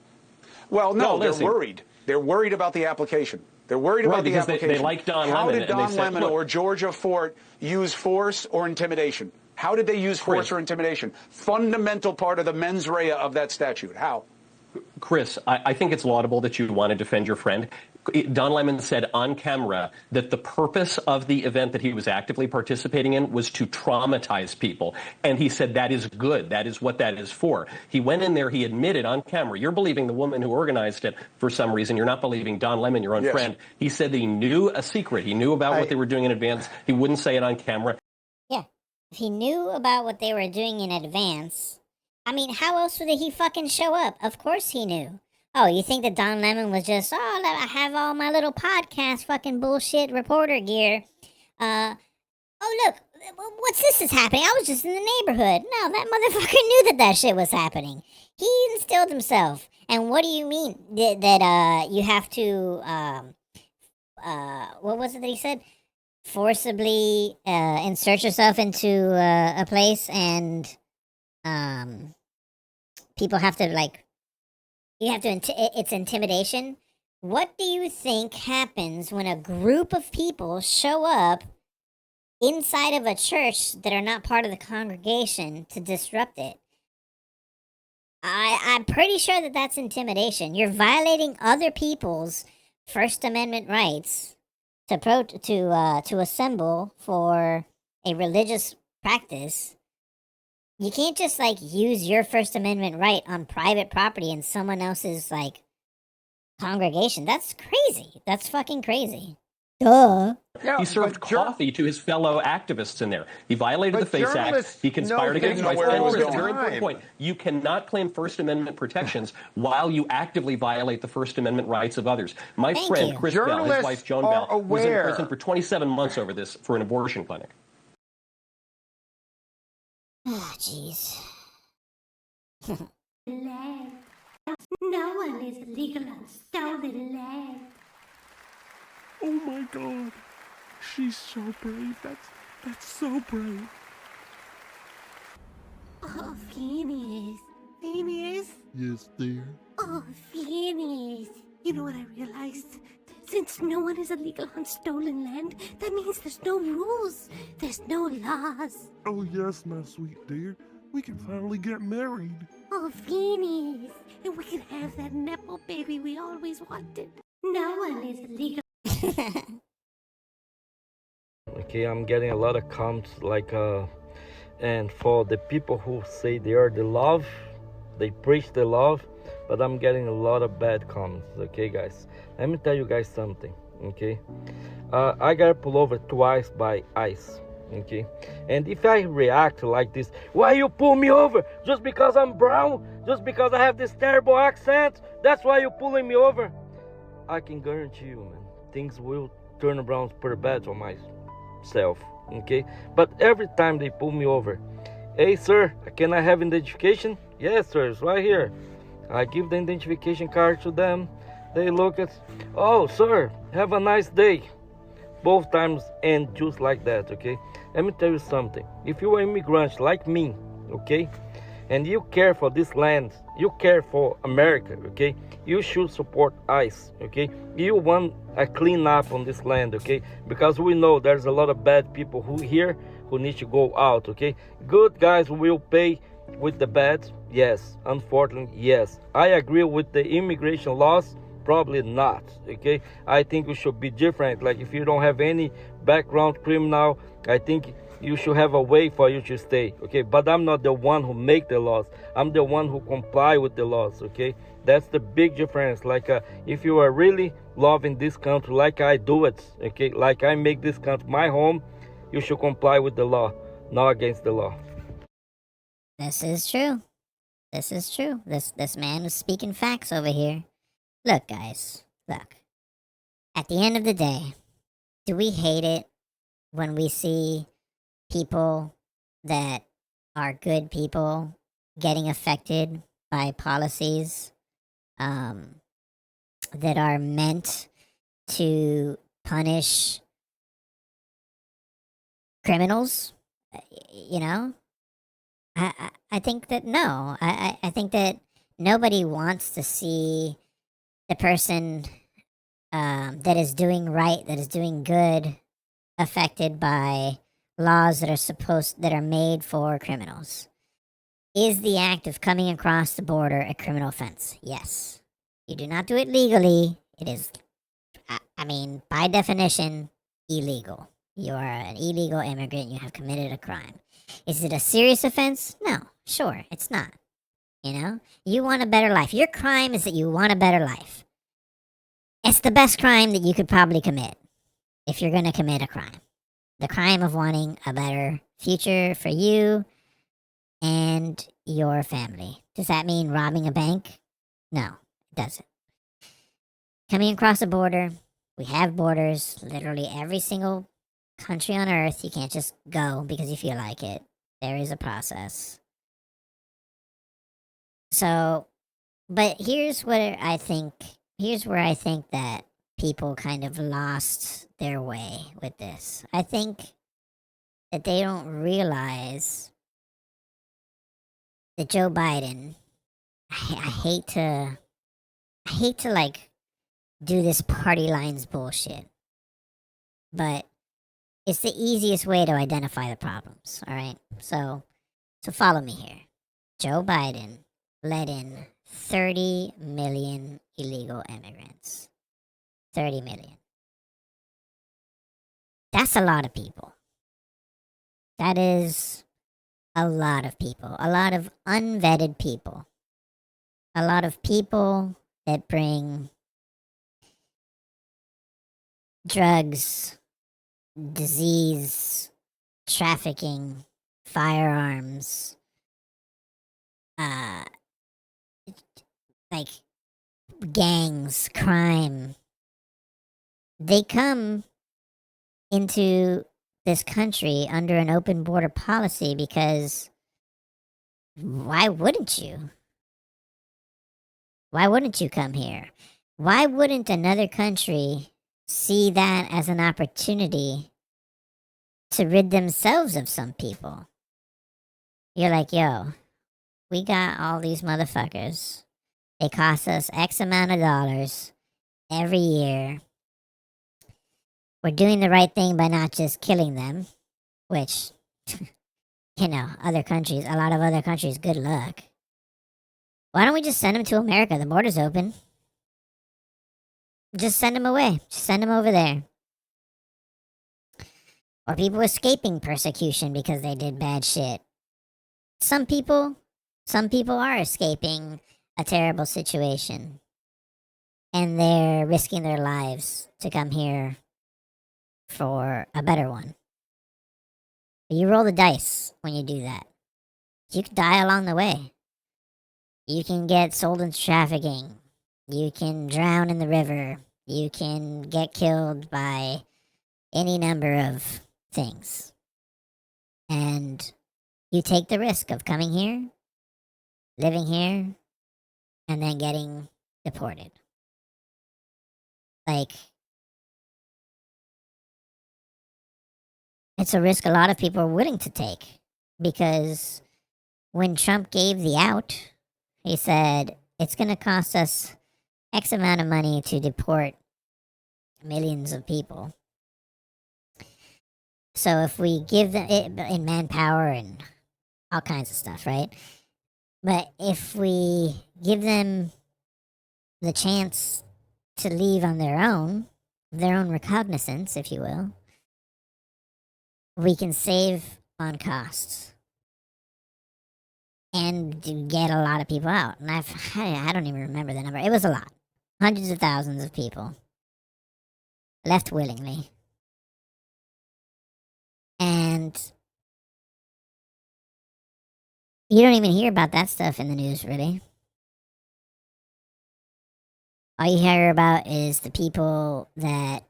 Well, no, they're worried. They're worried about the application. They're worried about the application. They like Don Lemon. How did Don Lemon or Georgia Fort use force or intimidation? How did they use force or intimidation? Fundamental part of the mens rea of that statute. How? Chris, I think it's laudable that you want to defend your friend. Don Lemon said on camera that the purpose of the event that he was actively participating in was to traumatize people. And he said that is good. That is what that is for. He went in there. He admitted on camera. You're believing the woman who organized it for some reason. You're not believing Don Lemon, your own friend. He said that he knew a secret. He knew about what they were doing in advance. He wouldn't say it on camera. Yeah. If he knew about what they were doing in advance, I mean, how else would he fucking show up? Of course he knew. Oh, you think that Don Lemon was just, I have all my little podcast fucking bullshit reporter gear. Oh, look, what's this is happening? I was just in the neighborhood. No, that motherfucker knew that shit was happening. He instilled himself. And what do you mean that you have to, what was it that he said? Forcibly insert yourself into a place and people have to, like, you have to, it's intimidation. What do you think happens when a group of people show up inside of a church that are not part of the congregation to disrupt it? I'm pretty sure that that's intimidation. You're violating other people's First Amendment rights to assemble for a religious practice. You can't just like use your First Amendment right on private property in someone else's like congregation. That's crazy. That's fucking crazy. Duh. He served coffee to his fellow activists in there. He violated the FACE Act. He conspired against rights. And Chris, a very important point. You cannot claim First Amendment protections while you actively violate the First Amendment rights of others. My friend Chris Bell, his wife Joan Bell, was in prison for 27 months over this for an abortion clinic. Oh, jeez. Land. No one is illegal on stolen land. Oh my God, she's so brave. That's so brave. Oh, Phineas. Phineas? Yes, dear. Oh, Phineas. You know what I realized? Since no one is illegal on stolen land, that means there's no rules. There's no laws. Oh yes, my sweet dear. We can finally get married. Oh, Phineas. And we can have that Nepo baby we always wanted. No one is illegal. Okay, I'm getting a lot of comments and for the people who say they are the love, they preach the love, but I'm getting a lot of bad comments. Okay, guys, let me tell you guys something. Okay, I got pulled over twice by ICE. Okay, and if I react like this, why you pull me over? Just because I'm brown? Just because I have this terrible accent? That's why you're pulling me over? I can guarantee you, man, things will turn around pretty bad for myself. Okay, but every time they pull me over, hey sir, can I have identification? Yes sir, it's right here. I give the identification card to them. They look at, oh sir, have a nice day. Both times end just like that. Okay, let me tell you something. If you are immigrants like me, okay, and you care for this land, you care for America, okay, you should support ICE. Okay, you want a clean up on this land, okay, because we know there's a lot of bad people who need to go out. Okay, good guys will pay with the bad. Yes, unfortunately, yes. I agree with the immigration laws. Probably not. Okay, I think we should be different. Like if you don't have any background criminal, I think you should have a way for you to stay. Okay, but I'm not the one who make the laws. I'm the one who comply with the laws. Okay, that's the big difference. Like if you are really loving this country like I do it, okay, like I make this country my home, you should comply with the law, not against the law. This is true. This is true. This man was speaking facts over here. Look, guys, look. At the end of the day, do we hate it when we see people that are good people getting affected by policies that are meant to punish criminals? You know? I think that no. I think that nobody wants to see the person that is doing right, that is doing good, affected by laws that are made for criminals. Is the act of coming across the border a criminal offense? Yes. You do not do it legally. It is, I mean, by definition, illegal. You are an illegal immigrant. You have committed a crime. Is it a serious offense? No, sure, it's not. You know, you want a better life. Your crime is that you want a better life. It's the best crime that you could probably commit if you're going to commit a crime. The crime of wanting a better future for you and your family. Does that mean robbing a bank? No, it doesn't. Coming across the border, we have borders, literally every single country on earth. You can't just go because you feel like it. There is a process. So, but here's where I think that people kind of lost their way with this. I think that they don't realize that Joe Biden, I hate to like do this party lines bullshit, but it's the easiest way to identify the problems, all right? So follow me here. Joe Biden let in 30 million illegal immigrants. 30 million. That's a lot of people. That is a lot of people. A lot of unvetted people. A lot of people that bring drugs, disease, trafficking, firearms, like gangs, crime. They come into this country under an open border policy because why wouldn't you? Why wouldn't you come here? Why wouldn't another country see that as an opportunity to rid themselves of some people? You're like, yo, we got all these motherfuckers. They cost us X amount of dollars every year. We're doing the right thing by not just killing them, which, you know, other countries, a lot of other countries, good luck. Why don't we just send them to America? The border's open. Just send them away. Just send them over there. Or people escaping persecution because they did bad shit. Some people are escaping a terrible situation. And they're risking their lives to come here for a better one. You roll the dice when you do that. You could die along the way. You can get sold into trafficking. You can drown in the river. You can get killed by any number of things. And you take the risk of coming here, living here, and then getting deported. Like, it's a risk a lot of people are willing to take. Because when Trump gave the out, he said, it's going to cost us X amount of money to deport millions of people. So if we give them it in manpower and all kinds of stuff, right? But if we give them the chance to leave on their own recognizance, if you will, we can save on costs. And to get a lot of people out. And I don't even remember the number. It was a lot. Hundreds of thousands of people left willingly. And you don't even hear about that stuff in the news, really. All you hear about is the people that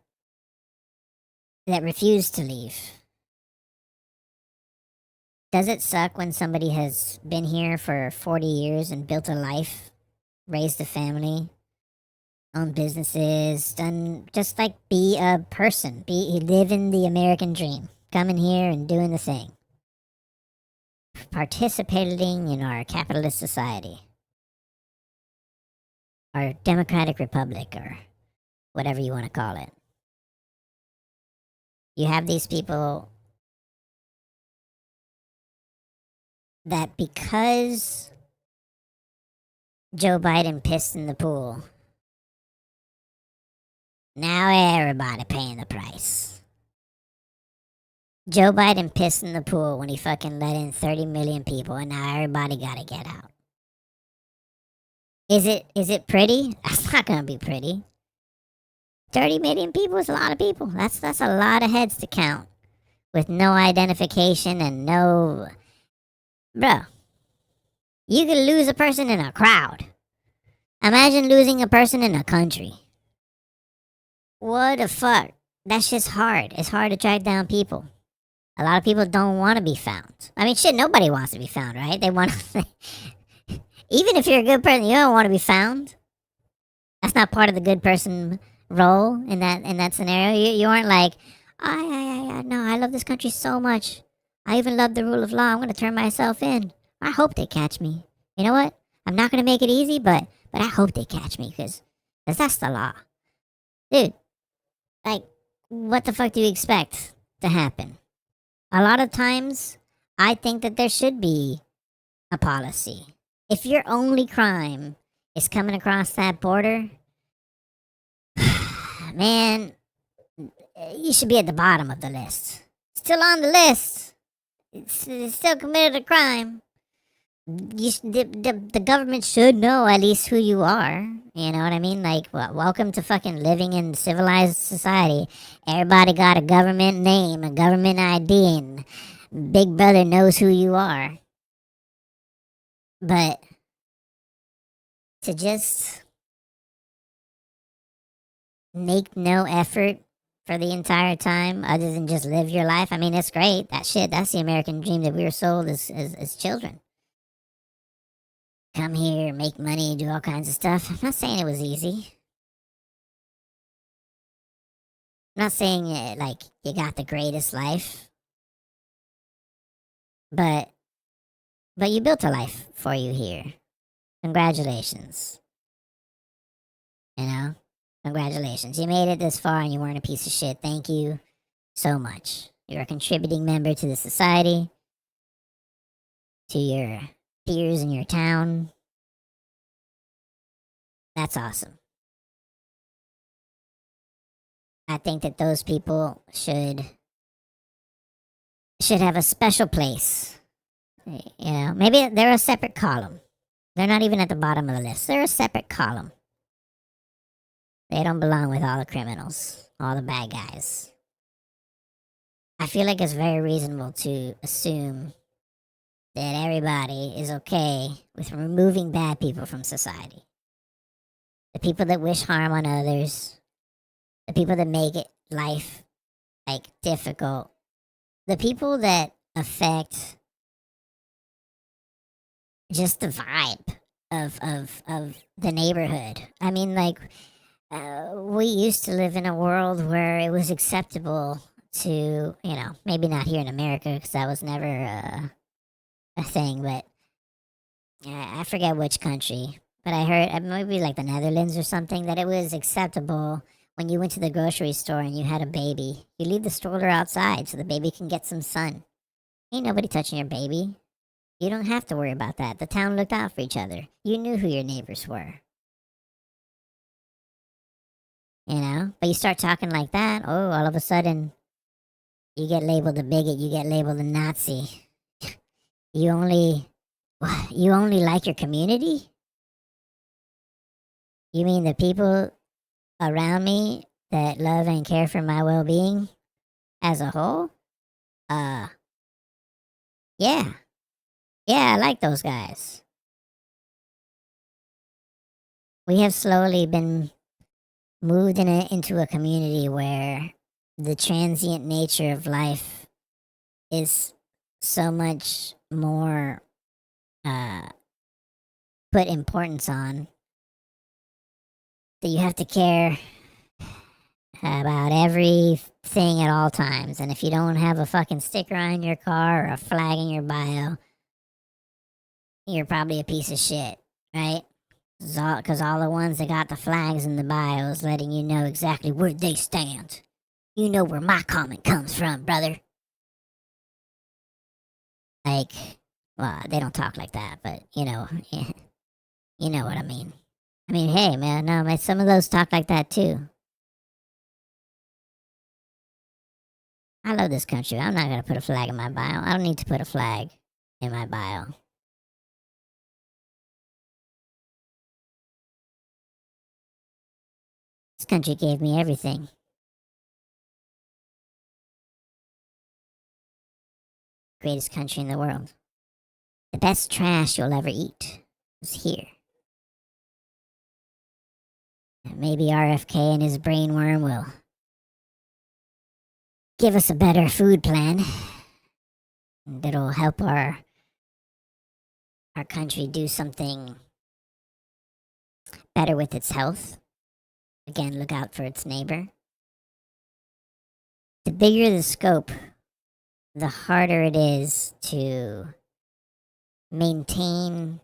refuse to leave. Does it suck when somebody has been here for 40 years and built a life, raised a family, owned businesses, done just like be a person, live in the American dream, coming here and doing the thing, participating in our capitalist society, our democratic republic, or whatever you want to call it? You have these people that because Joe Biden pissed in the pool, now everybody paying the price. Joe Biden pissed in the pool when he fucking let in 30 million people, and now everybody gotta get out. Is it pretty? That's not gonna be pretty. 30 million people is a lot of people. That's a lot of heads to count with no identification and no... Bro, you could lose a person in a crowd. Imagine losing a person in a country. What the fuck? That's just hard. It's hard to track down people. A lot of people don't want to be found. I mean, shit, nobody wants to be found, right? They want to... Even if you're a good person, you don't want to be found. That's not part of the good person role in that scenario. You aren't like, no, I love this country so much. I even love the rule of law. I'm going to turn myself in. I hope they catch me. You know what? I'm not going to make it easy, but I hope they catch me because that's the law. Dude, like, what the fuck do you expect to happen? A lot of times, I think that there should be a policy. If your only crime is coming across that border, man, you should be at the bottom of the list. Still on the list. It's still committed a crime. The government should know at least who you are. You know what I mean? Like, welcome to fucking living in civilized society. Everybody got a government name, a government ID, and Big Brother knows who you are. But to just make no effort for the entire time other than just live your life, I mean, it's great. That's the American dream that we were sold as children. Come here, make money, do all kinds of stuff. I'm not saying it was easy. I'm not saying like you got the greatest life. But you built a life for you here. Congratulations. You know? Congratulations. You made it this far and you weren't a piece of shit. Thank you so much. You're a contributing member to the society, to your peers in your town. That's awesome. I think that those people should have a special place. You know, maybe they're a separate column. They're not even at the bottom of the list. They're a separate column. They don't belong with all the criminals, all the bad guys. I feel like it's very reasonable to assume that everybody is okay with removing bad people from society. The people that wish harm on others, the people that make it life like difficult, the people that affect just the vibe of the neighborhood. I mean, like, we used to live in a world where it was acceptable to, you know, maybe not here in America because that was never a thing, but I forget which country, but I heard maybe like the Netherlands or something, that it was acceptable when you went to the grocery store and you had a baby, you leave the stroller outside so the baby can get some sun. Ain't nobody touching your baby. You don't have to worry about that. The town looked out for each other. You knew who your neighbors were. You know? But you start talking like that, oh, all of a sudden, you get labeled a bigot, you get labeled a Nazi. You only like your community? You mean the people around me that love and care for my well-being as a whole? Yeah. Yeah, I like those guys. We have slowly been moved into a community where the transient nature of life is so much more put importance on that you have to care about everything at all times. And if you don't have a fucking sticker on your car or a flag in your bio, you're probably a piece of shit, right? Because all the ones that got the flags in the bios letting you know exactly where they stand. You know where my comment comes from, brother. Like, well, they don't talk like that, but you know, you know what I mean. I mean, hey, man, no, some of those talk like that too. I love this country. I'm not gonna put a flag in my bio. I don't need to put a flag in my bio. This country gave me everything. Greatest country in the world. The best trash you'll ever eat is here. And maybe RFK and his brainworm will give us a better food plan that'll help our country do something better with its health. Again, look out for its neighbor. The bigger the scope, the harder it is to maintain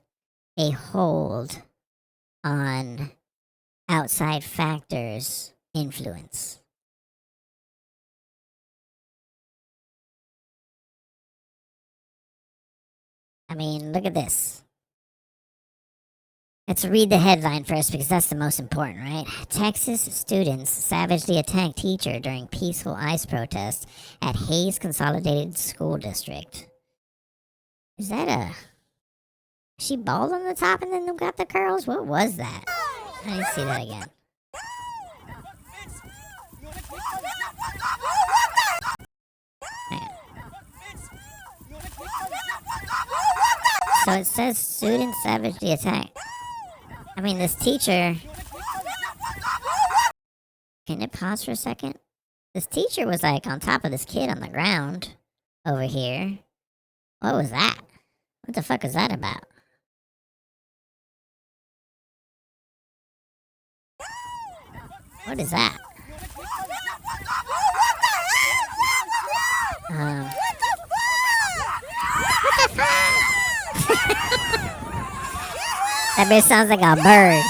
a hold on outside factors' influence. I mean, look at this. Let's read the headline first because that's the most important, right? Texas students savagely attack teacher during peaceful ICE protest at Hayes Consolidated School District. Is that a... Is she bald on the top and then got the curls? What was that? I didn't see that again. So it says students savagely attack. I mean, this teacher... Can it pause for a second? This teacher was like on top of this kid on the ground over here. What was that? What the fuck is that about? What is that? What the fuck? That bitch sounds like a bird.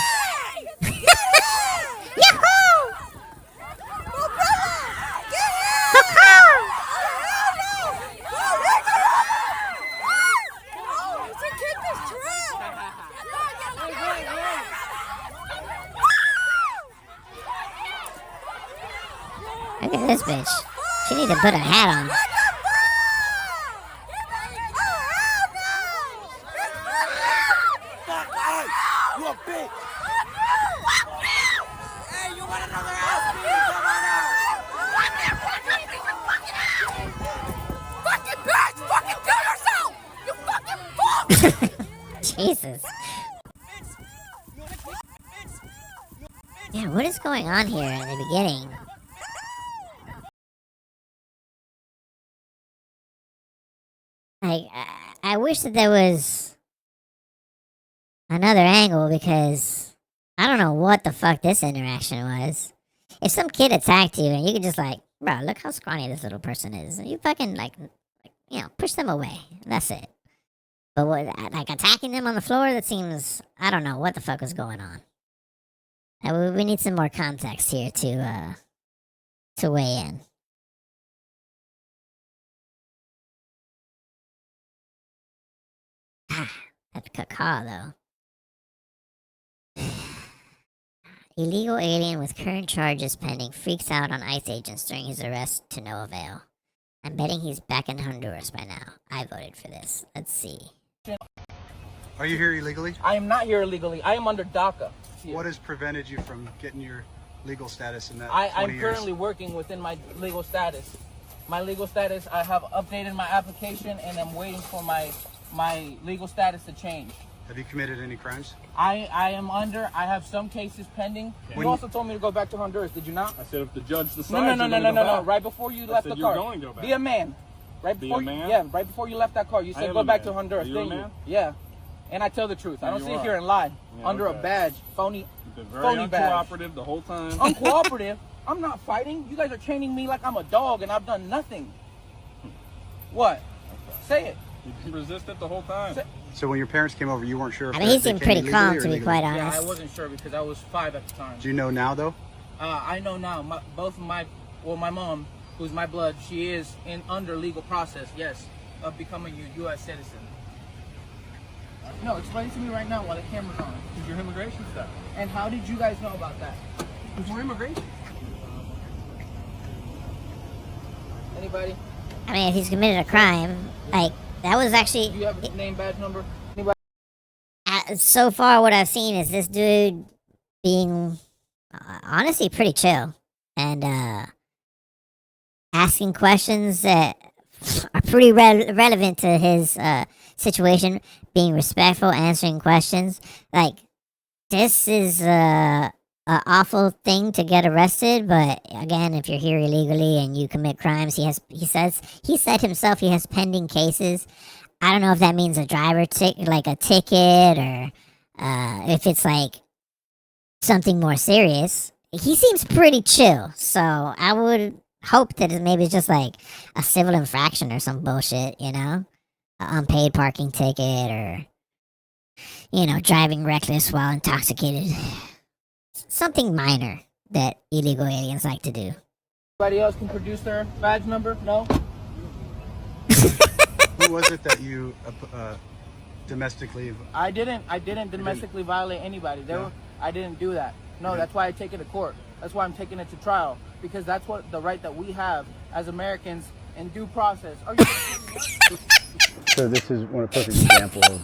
Look at this bitch. She need to put a hat on. You a bitch! Hey, you want another ass beat? Come on out! Fucking bitch! Fucking kill yourself! You fucking fuck! Jesus. Yeah, what is going on here in the beginning? Like, I wish that there was another angle because I don't know what the fuck this interaction was. If some kid attacked you and you could just like, bro, look how scrawny this little person is, and you fucking like you know, push them away. That's it. But what, like attacking them on the floor? That seems, I don't know what the fuck was going on. We need some more context here to weigh in. That caca though. Illegal alien with current charges pending freaks out on ICE agents during his arrest to no avail. I'm betting he's back in Honduras by now. I voted for this. Let's see. Are you here illegally? I am not here illegally. I am under DACA. What has prevented you from getting your legal status in that 20 I'm years? currently working within my legal status. My legal status, I have updated my application and I'm waiting for my legal status to change. Have you committed any crimes? I have some cases pending. You also told me to go back to Honduras, did you not? I said if the judge decides No. Right before you left the car. You're going to go back. Be a man. Right before yeah, right before you left that car, you said go back to Honduras, didn't you? Yeah. And I tell the truth. I don't sit here and lie. Yeah, Under a badge. Phony very badge. uncooperative the whole time. Uncooperative? I'm not fighting. You guys are chaining me like I'm a dog and I've done nothing. What? Say it. You resisted the whole time. So when your parents came over, you weren't sure if I mean, he seemed pretty calm, to be quite honest. Yeah, I wasn't sure because I was 5 at the time. Do you know now, though? I know now. My mom, who's my blood, she is under legal process, yes, of becoming a U.S. citizen. No, explain to me right now while the camera's on. It's your immigration stuff. And how did you guys know about that? It's more immigration. Anybody? I mean, if he's committed a crime, like, that was actually... Do you have his name, badge number? Anybody? So far, what I've seen is this dude being, honestly, pretty chill. And, asking questions that are pretty relevant to his, situation. Being respectful, answering questions. Like, this is, an awful thing to get arrested, but again, if you're here illegally and you commit crimes, he said himself he has pending cases. I don't know if that means a driver like a ticket, or if it's like something more serious. He seems pretty chill, so I would hope that it maybe it's just like a civil infraction or some bullshit, you know, an unpaid parking ticket, or driving reckless while intoxicated. Something minor that illegal aliens like to do. Anybody else can produce their badge number? No? Who was it that you domestically. I didn't domestically violate anybody. I didn't do that. No, that's why I take it to court. That's why I'm taking it to trial, because that's what the right that we have as Americans in due process. So this is one perfect example of,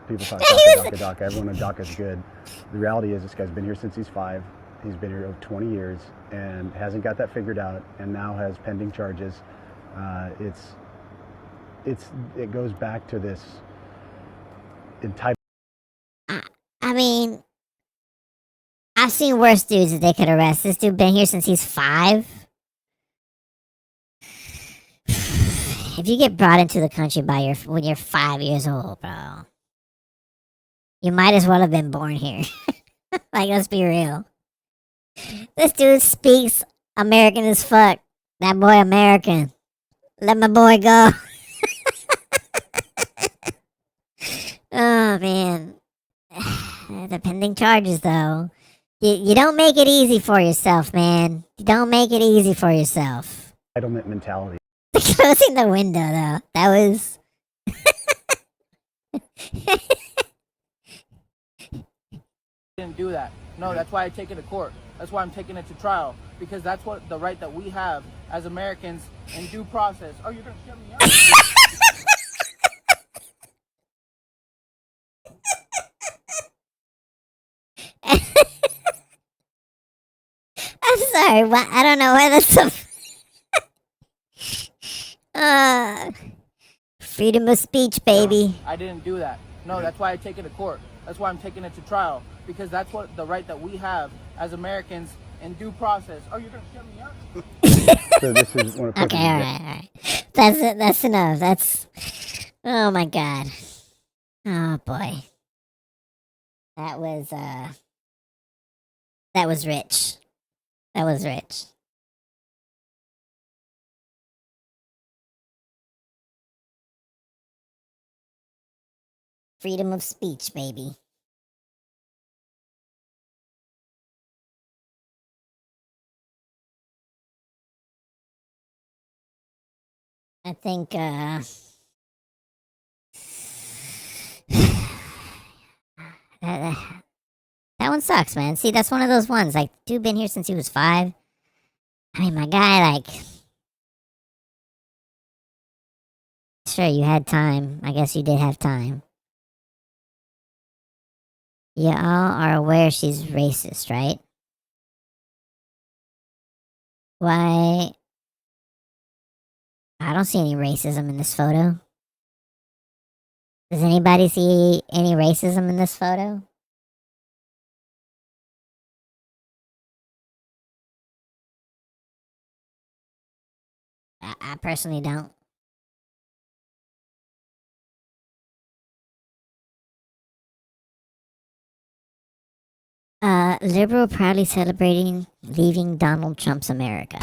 people talk DACA. Everyone in DACA is good. The reality is this guy's been here since he's 5. He's been here over 20 years and hasn't got that figured out, and now has pending charges. It goes back to this entitlement. I mean, I've seen worse dudes that they could arrest. This dude been here since he's 5. If you get brought into the country when you're 5 years old, bro, you might as well have been born here. Like, let's be real. This dude speaks American as fuck. That boy American. Let my boy go. Oh, man. The pending charges, though. You don't make it easy for yourself, man. You don't make it easy for yourself. Entitlement mentality. Closing the window, though. That was... Didn't do that. No, that's why I take it to court. That's why I'm taking it to trial, because that's what the right that we have as Americans in due process. Oh, you're gonna shut me up? I'm sorry. What? I don't know why that's so. Freedom of speech, baby. I didn't do that. No, that's why I take it to court. That's why I'm taking it to trial, because that's what the right that we have as Americans in due process. Oh, you're gonna shut me up? So this is one Okay, all right. That's it. That's enough. That's. Oh my God. Oh boy. That was rich. That was rich. Freedom of speech, baby. I think, that one sucks, man. See, that's one of those ones. Like, dude been here since he was 5. I mean, my guy, like... Sure, you had time. I guess you did have time. You all are aware she's racist, right? Why? I don't see any racism in this photo. Does anybody see any racism in this photo? I personally don't. Liberal proudly celebrating leaving Donald Trump's America.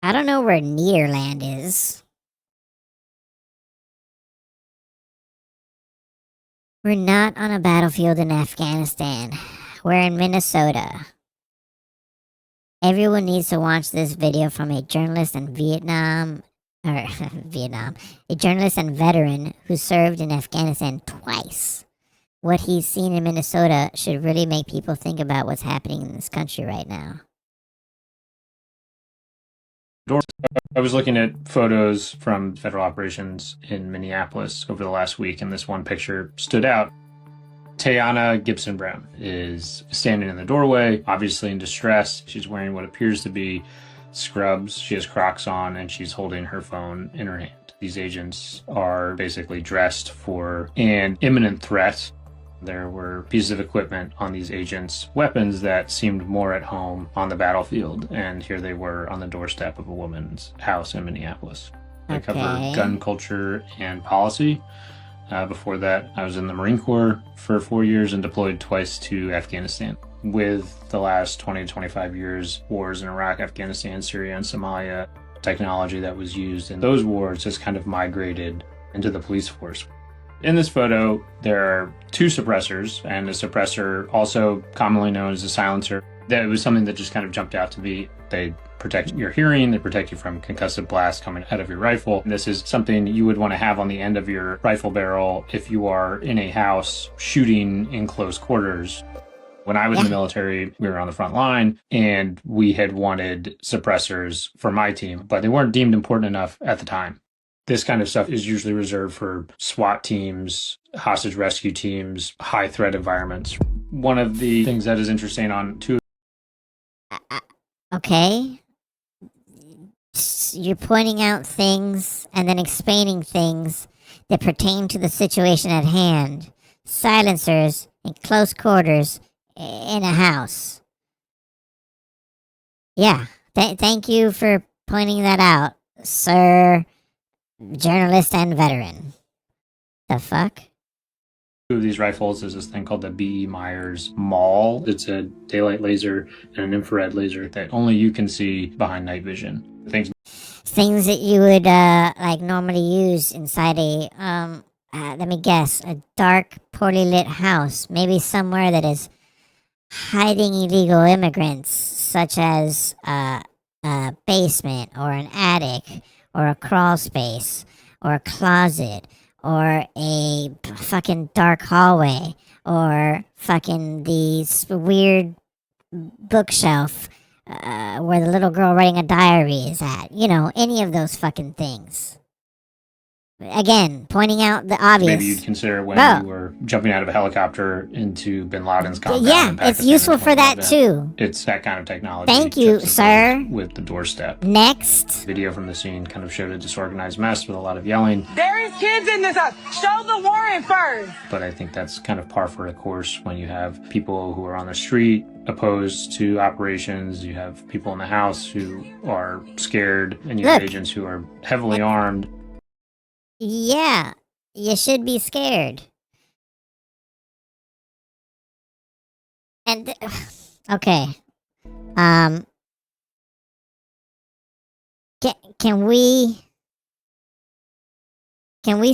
I don't know where Nederland is. We're not on a battlefield in Afghanistan. We're in Minnesota. Everyone needs to watch this video from a journalist in a journalist and veteran who served in Afghanistan twice. What he's seen in Minnesota should really make people think about what's happening in this country right now. I was looking at photos from federal operations in Minneapolis over the last week, and this one picture stood out. Tayana Gibson Brown is standing in the doorway, obviously in distress. She's wearing what appears to be scrubs. She has Crocs on, and she's holding her phone in her hand. These agents are basically dressed for an imminent threat. There were pieces of equipment on these agents' weapons that seemed more at home on the battlefield, and here they were on the doorstep of a woman's house in Minneapolis. They cover gun culture and policy. Before that, I was in the Marine Corps for 4 years and deployed twice to Afghanistan. With the last 20 to 25 years, wars in Iraq, Afghanistan, Syria, and Somalia, technology that was used in those wars has kind of migrated into the police force. In this photo, there are 2 suppressors, and a suppressor, also commonly known as a silencer. That was something that just kind of jumped out to me. They protect your hearing, they protect you from concussive blasts coming out of your rifle. And this is something you would want to have on the end of your rifle barrel if you are in a house shooting in close quarters. When I was in the military, we were on the front line, and we had wanted suppressors for my team, but they weren't deemed important enough at the time. This kind of stuff is usually reserved for SWAT teams, hostage rescue teams, high threat environments. One of the things that is interesting on 2. Okay. You're pointing out things and then explaining things that pertain to the situation at hand. Silencers in close quarters in a house. Yeah. Thank you for pointing that out, sir. Journalist and veteran. The fuck? 2 of these rifles is this thing called the B.E. Myers Maul. It's a daylight laser and an infrared laser that only you can see behind night vision. Things that you would like normally use inside a let me guess, a dark, poorly lit house, maybe somewhere that is hiding illegal immigrants, such as a basement or an attic or a crawl space or a closet or a fucking dark hallway or fucking the weird bookshelf where the little girl writing a diary is at. You know, any of those fucking things. Again, pointing out the obvious. Maybe you'd consider when you were jumping out of a helicopter into Bin Laden's compound. Yeah, it's useful for that too. It's that kind of technology. Thank you, sir. With the doorstep. Next. Video from the scene kind of showed a disorganized mess with a lot of yelling. There is kids in this house. Show the warrant first. But I think that's kind of par for the course when you have people who are on the street opposed to operations. You have people in the house who are scared, and you have agents who are heavily armed. Yeah, you should be scared. And okay, can we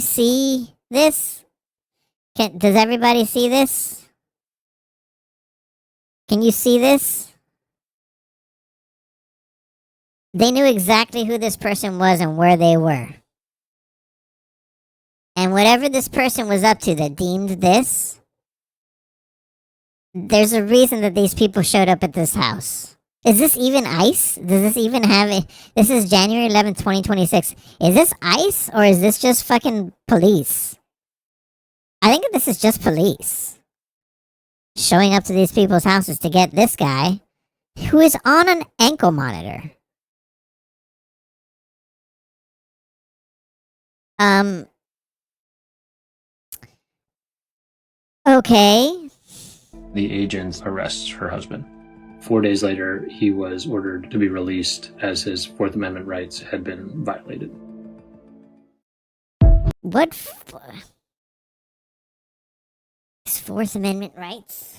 see this? Does everybody see this? Can you see this? They knew exactly who this person was and where they were. And whatever this person was up to that deemed this, there's a reason that these people showed up at this house. Is this even ICE? Does this even have it? This is January 11th, 2026. Is this ICE or is this just fucking police? I think this is just police showing up to these people's houses to get this guy who is on an ankle monitor. Okay. The agents arrests her husband. 4 days later, he was ordered to be released as his Fourth Amendment rights had been violated. What? His Fourth Amendment rights?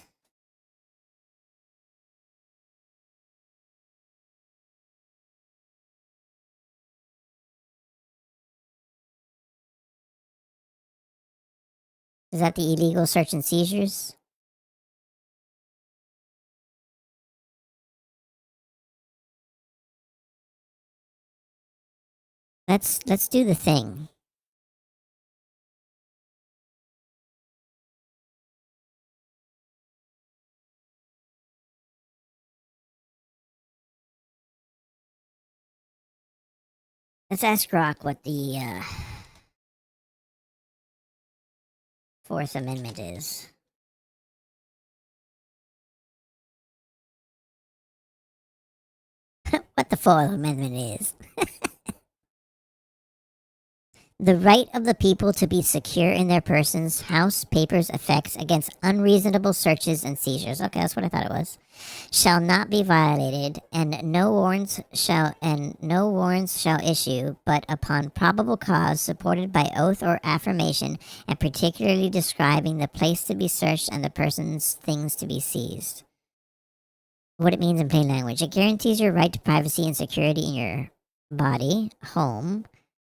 Is that the illegal search and seizures? Let's do the thing. Let's ask Rock what the Fourth Amendment is. What the Fourth Amendment is. The right of the people to be secure in their persons, house, papers, effects against unreasonable searches and seizures. Okay, that's what I thought it was. Shall not be violated, and no warrants shall issue, but upon probable cause supported by oath or affirmation, and particularly describing the place to be searched and the person's things to be seized. What it means in plain language. It guarantees your right to privacy and security in your body, home,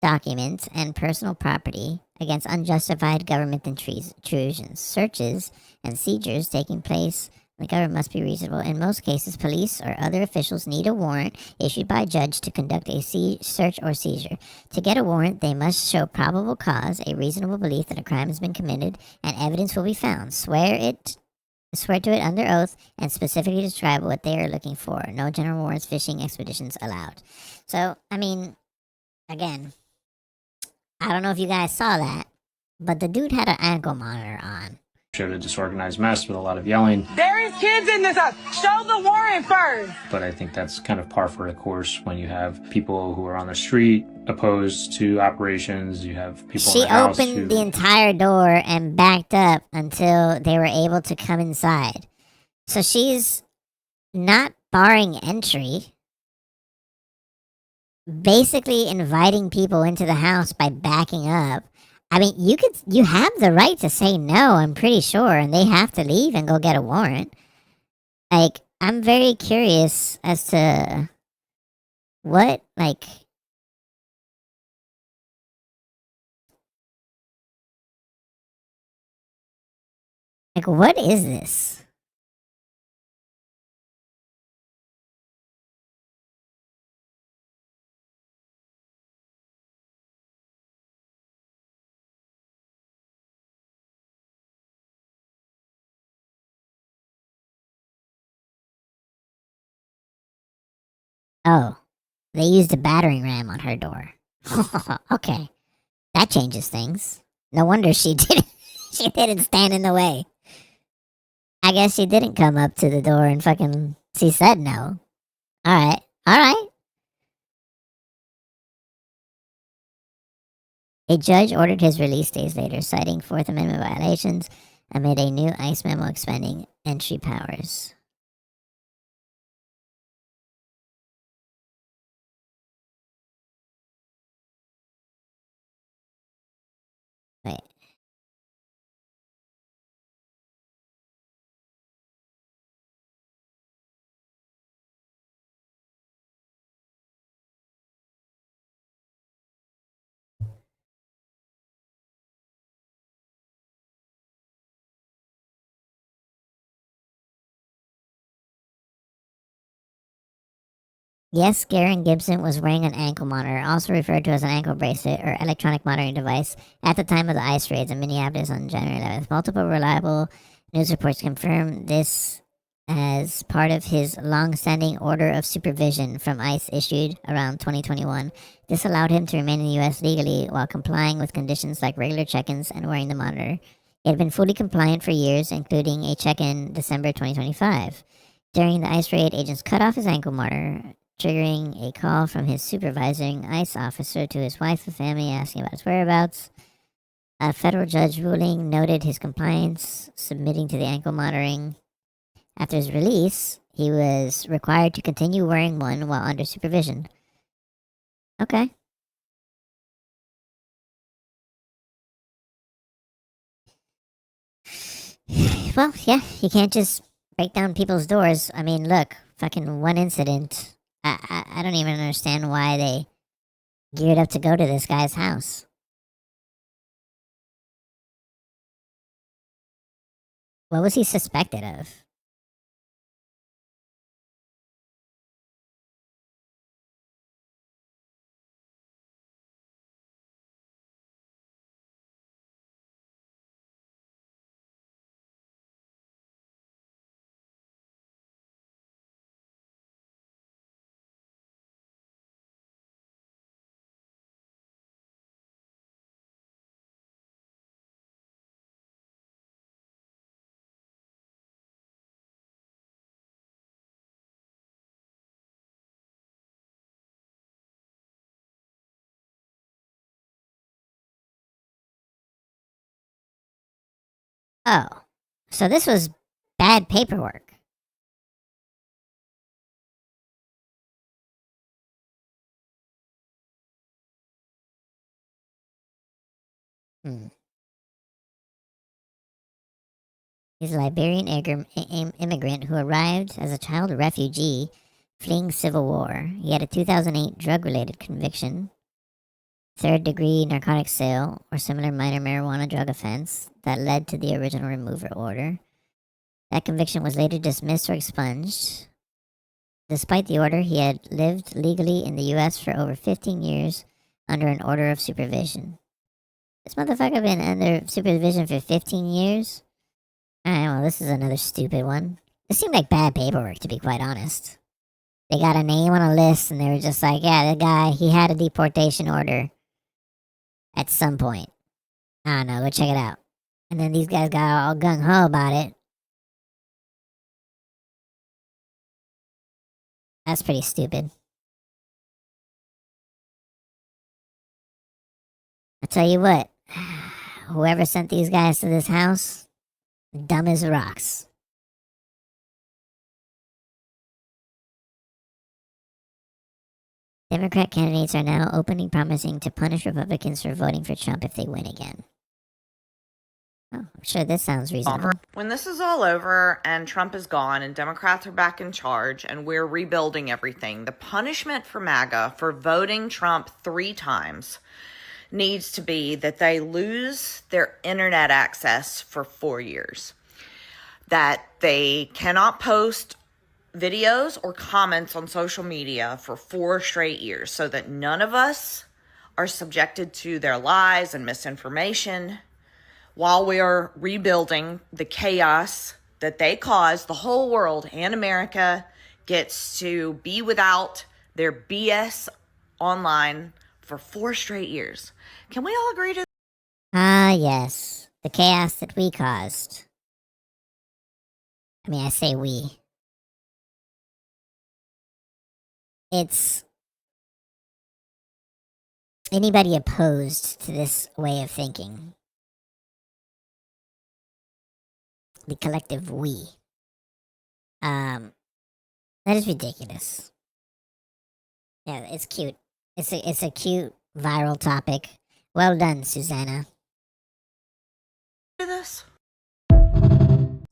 documents and personal property against unjustified government intrusions. Searches and seizures taking place in the government must be reasonable. In most cases, police or other officials need a warrant issued by a judge to conduct a search or seizure. To get a warrant, they must show probable cause, a reasonable belief that a crime has been committed, and evidence will be found. Swear to it under oath and specifically describe what they are looking for. No general warrants, fishing expeditions allowed. So, I mean, again, I don't know if you guys saw that, but the dude had an ankle monitor on. Showed a disorganized mess with a lot of yelling. There is kids in this house. Show the warrant first. But I think that's kind of par for the course when you have people who are on the street opposed to operations. You have people in the house. She opened the entire door and backed up until they were able to come inside. So she's not barring entry. Basically inviting people into the house by backing up. I mean, you have the right to say no, I'm pretty sure, and they have to leave and go get a warrant. Like, I'm very curious as to what, like, what is this? Oh, they used a battering ram on her door. Okay, that changes things. No wonder she didn't stand in the way. I guess she didn't come up to the door and fucking. She said no. All right. A judge ordered his release days later, citing Fourth Amendment violations amid a new ICE memo expanding entry powers. Wait. Yes, Garen Gibson was wearing an ankle monitor, also referred to as an ankle bracelet or electronic monitoring device, at the time of the ICE raids in Minneapolis on January 11th. Multiple reliable news reports confirm this as part of his long-standing order of supervision from ICE issued around 2021. This allowed him to remain in the U.S. legally while complying with conditions like regular check-ins and wearing the monitor. He had been fully compliant for years, including a check-in December 2025. During the ICE raid, agents cut off his ankle monitor, triggering a call from his supervising ICE officer to his wife and family asking about his whereabouts. A federal judge ruling noted his compliance, submitting to the ankle monitoring. After his release, he was required to continue wearing one while under supervision. Okay. Well, yeah, you can't just break down people's doors. I mean, look, fucking one incident. I don't even understand why they geared up to go to this guy's house. What was he suspected of? Oh, so this was bad paperwork. He's a Liberian immigrant who arrived as a child refugee fleeing civil war. He had a 2008 drug-related conviction third-degree narcotic sale or similar minor marijuana drug offense that led to the original removal order. That conviction was later dismissed or expunged. Despite the order, he had lived legally in the U.S. for over 15 years under an order of supervision. This motherfucker been under supervision for 15 years? Alright, well, this is another stupid one. This seemed like bad paperwork, to be quite honest. They got a name on a list, and they were just like, yeah, that guy, he had a deportation order at some point. I don't know, go check it out. And then these guys got all gung-ho about it. That's pretty stupid. I tell you what, whoever sent these guys to this house, dumb as rocks. Democrat candidates are now openly promising to punish Republicans for voting for Trump if they win again. Oh, I'm sure this sounds reasonable. When this is all over and Trump is gone and Democrats are back in charge and we're rebuilding everything, the punishment for MAGA for voting Trump 3 times needs to be that they lose their internet access for 4 years. That they cannot post videos or comments on social media for 4 straight years so that none of us are subjected to their lies and misinformation while we are rebuilding the chaos that they caused. The whole world and America gets to be without their BS online for 4 straight years. Can we all agree to? Ah, yes. The chaos that we caused. I mean, I say we. It's anybody opposed to this way of thinking. The collective we. That is ridiculous. Yeah, it's cute. It's a cute viral topic. Well done, Susanna. This?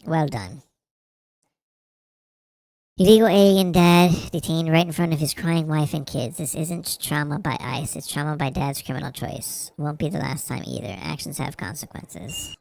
Well done. Illegal alien dad detained right in front of his crying wife and kids. This isn't trauma by ICE. It's trauma by dad's criminal choice. Won't be the last time either. Actions have consequences.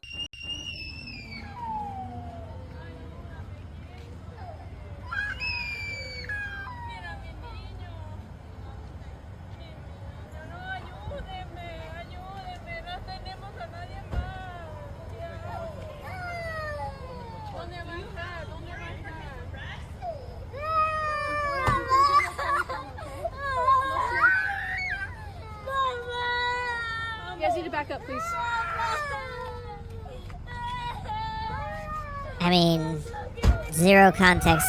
You guys need to back up, please. I mean, zero context.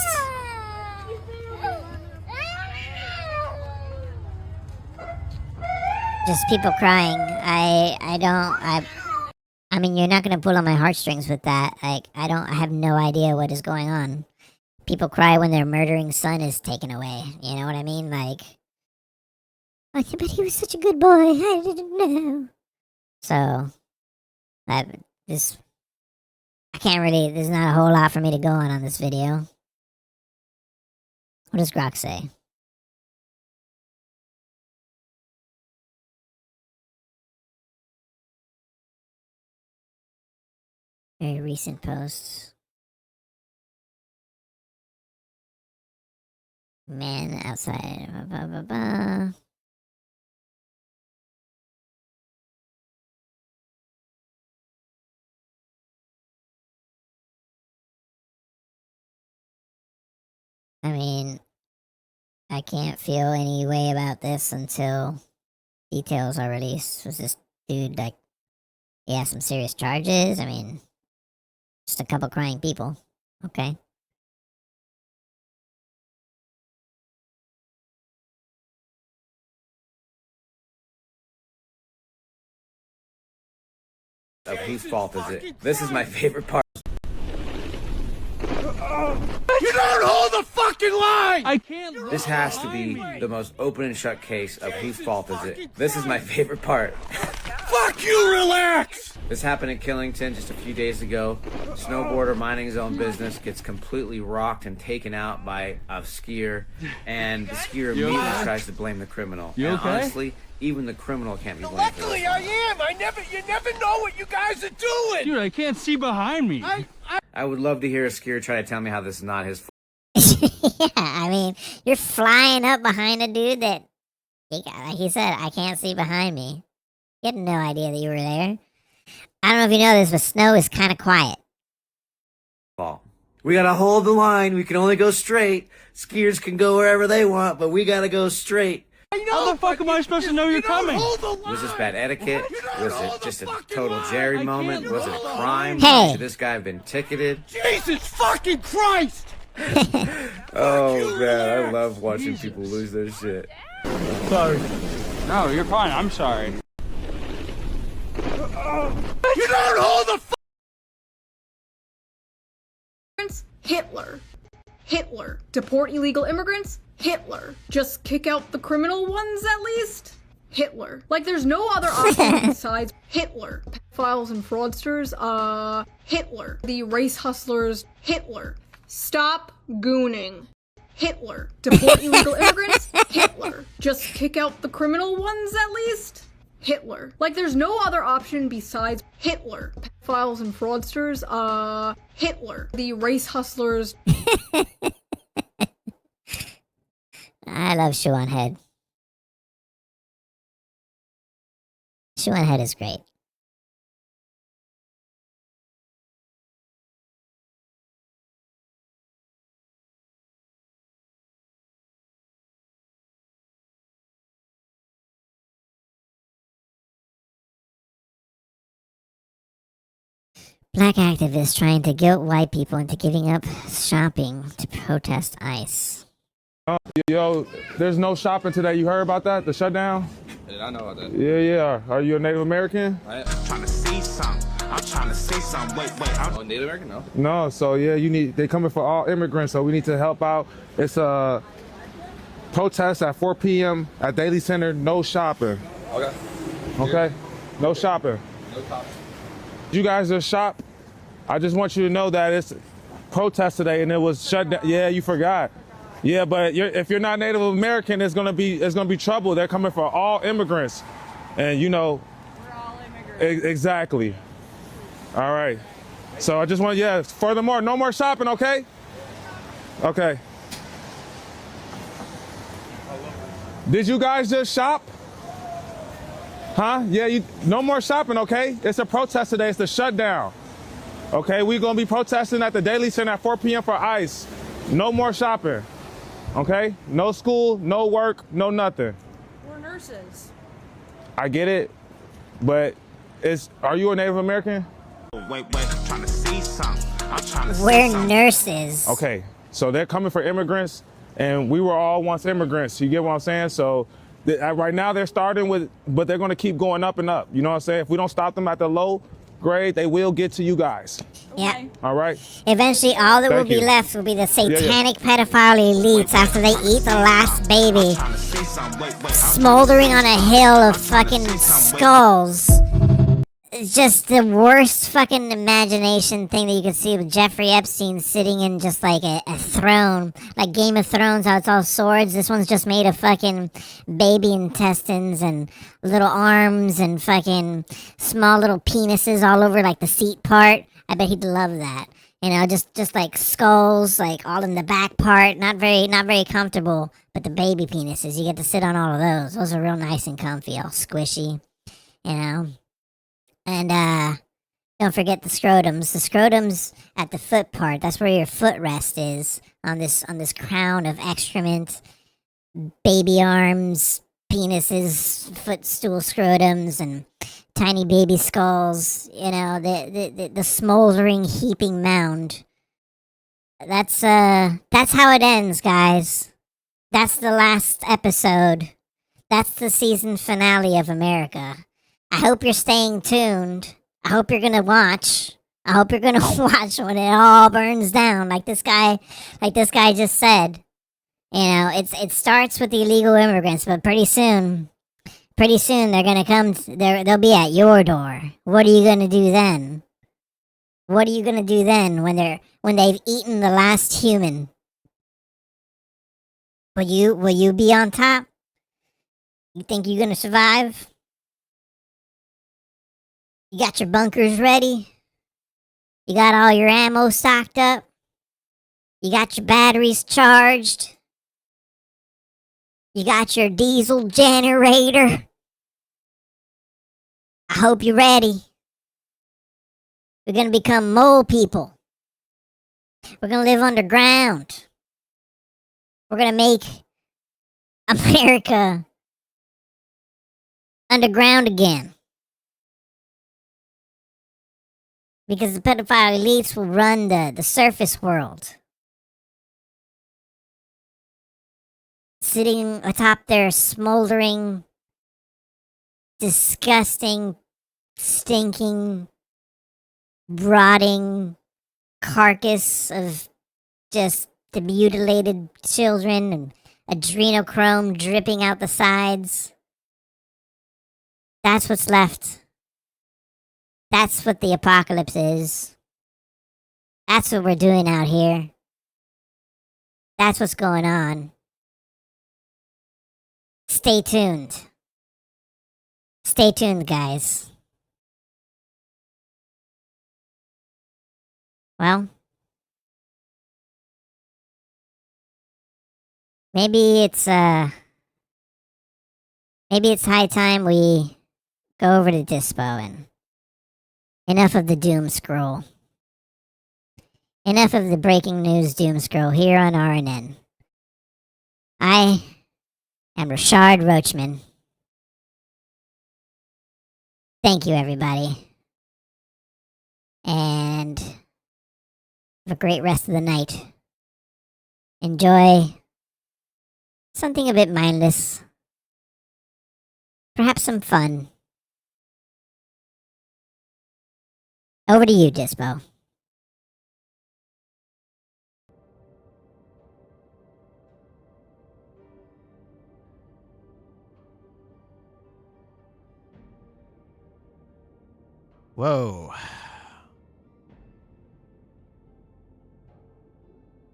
Just people crying. I mean, you're not gonna pull on my heartstrings with that. Like, I have no idea what is going on. People cry when their murdering son is taken away. You know what I mean? Like, but he was such a good boy. I didn't know. So, I can't really, there's not a whole lot for me to go on this video. What does Grok say? Very recent posts. Man outside. Blah, blah, blah, blah. I mean, I can't feel any way about this until details are released. Was this dude, like, he has some serious charges? I mean, just a couple crying people. Okay. Whose fault is it? This is my favorite part. You don't hold the fucking line! I can't. This has to be the most open and shut case of whose fault is it. This is my favorite part. Fuck you, relax! This happened in Killington just a few days ago. Snowboarder minding his own business gets completely rocked and taken out by a skier, and the skier immediately tries to blame the criminal. You and okay? honestly, even the criminal can't be blamed for Luckily, this. I am. You never know what you guys are doing. Dude, I can't see behind me. I would love to hear a skier try to tell me how this is not his fault. Yeah, I mean, you're flying up behind a dude that, like he said, I can't see behind me. He had no idea that you were there. I don't know if you know this, but snow is kind of quiet. We gotta hold the line. We can only go straight. Skiers can go wherever they want, but we gotta go straight. How the fuck am I supposed to know you're coming? Was this bad etiquette? Was it just a total Jerry moment? Was it a crime? Hey. Should this guy have been ticketed? Jesus fucking Christ! Oh man, I love watching people lose their shit. Sorry. No, you're fine. I'm sorry. You don't hold the Hitler. Hitler. Deport illegal immigrants? Hitler. Just kick out the criminal ones at least? Hitler. Like there's no other option besides Hitler. Pedophiles and fraudsters? Hitler. The race hustlers? Hitler. Stop gooning. Hitler. Deport illegal immigrants? Hitler. Just kick out the criminal ones at least? Hitler. Like there's no other option besides Hitler. Pedophiles and fraudsters? Hitler. The race hustlers? I love Shoe on Head. Shoe on Head is great. Black activists trying to guilt white people into giving up shopping to protest ICE. Yo, there's no shopping today. You heard about that? The shutdown? Yeah, I know about that. Yeah. Are you a Native American? I'm trying to see something. I'm trying to say something. Wait. I'm Native American? No. No, so yeah, they coming for all immigrants, so we need to help out. It's a protest at 4 p.m. at Daily Center. No shopping. Okay? No shopping. No shopping. You guys just shop? I just want you to know that it's protest today and it was shut down. Yeah, you forgot. Yeah, but if you're not Native American, it's gonna be trouble. They're coming for all immigrants, and you know. We're all immigrants. Exactly. All right. So I just want, furthermore, no more shopping, okay? Okay. Did you guys just shop? Huh? Yeah, no more shopping, okay? It's a protest today. It's the shutdown. Okay, we're going to be protesting at the Daily Center at 4 p.m. for ICE. No more shopping. Okay? No school, no work, no nothing. We're nurses. I get it, but are you a Native American? Wait, I'm trying to see something. I'm trying to We're nurses. Okay, so they're coming for immigrants, and we were all once immigrants. You get what I'm saying? So right now they're starting with, but they're going to keep going up and up. You know what I'm saying? If we don't stop them at the low grade, they will get to you guys. Yeah. All right. Eventually, all that will be left will be the satanic pedophile elites after they eat the last baby, smoldering on a hill of fucking skulls. It's just the worst fucking imagination thing that you can see with Jeffrey Epstein sitting in just like a throne, like Game of Thrones, how it's all swords. This one's just made of fucking baby intestines and little arms and fucking small little penises all over like the seat part. I bet he'd love that. You know, just like skulls, like all in the back part, not very comfortable. But the baby penises, you get to sit on all of those. Those are real nice and comfy, all squishy, you know. And don't forget the scrotums. The scrotums at the foot part, that's where your footrest is on this crown of excrement, baby arms, penises, footstool scrotums, and tiny baby skulls. You know, the smoldering, heaping mound. That's how it ends, guys. That's the last episode. That's the season finale of America. I hope you're staying tuned. I hope you're gonna watch. I hope you're gonna watch when it all burns down, like this guy just said. You know, it starts with the illegal immigrants, but pretty soon they're gonna come. They'll be at your door. What are you gonna do then? What are you gonna do then when they've eaten the last human? Will you be on top? You think you're gonna survive? You got your bunkers ready? You got all your ammo stocked up? You got your batteries charged? You got your diesel generator? I hope you're ready. We're gonna become mole people. We're gonna live underground. We're gonna make America underground again. Because the pedophile elites will run the surface world. Sitting atop their smoldering, disgusting, stinking, rotting carcass of just the mutilated children and adrenochrome dripping out the sides. That's what's left. That's what the apocalypse is. That's what we're doing out here. That's what's going on. Stay tuned. Stay tuned, guys. Well, maybe it's high time we go over to Dispo and enough of the doom scroll. Enough of the breaking news doom scroll here on RNN. I am Rashard Roachman. Thank you, everybody. And have a great rest of the night. Enjoy something a bit mindless. Perhaps some fun. Over to you, Dispo. Whoa.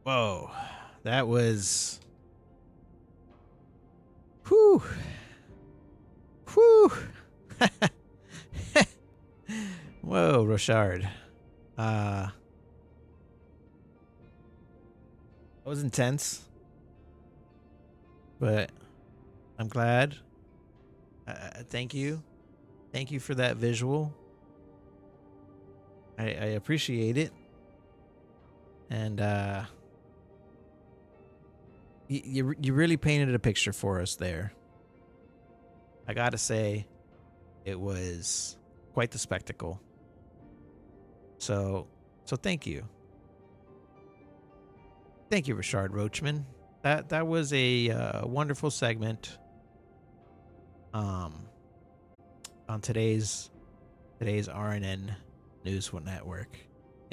Whoa. That was... Whew. Whew. Whoa, Rochard. That was intense. But I'm glad. Thank you. Thank you for that visual. I appreciate it. And you really painted a picture for us there. I gotta say, it was quite the spectacle. So thank you. Thank you, Rashard Roachman. That was a wonderful segment. On today's RNN News Network.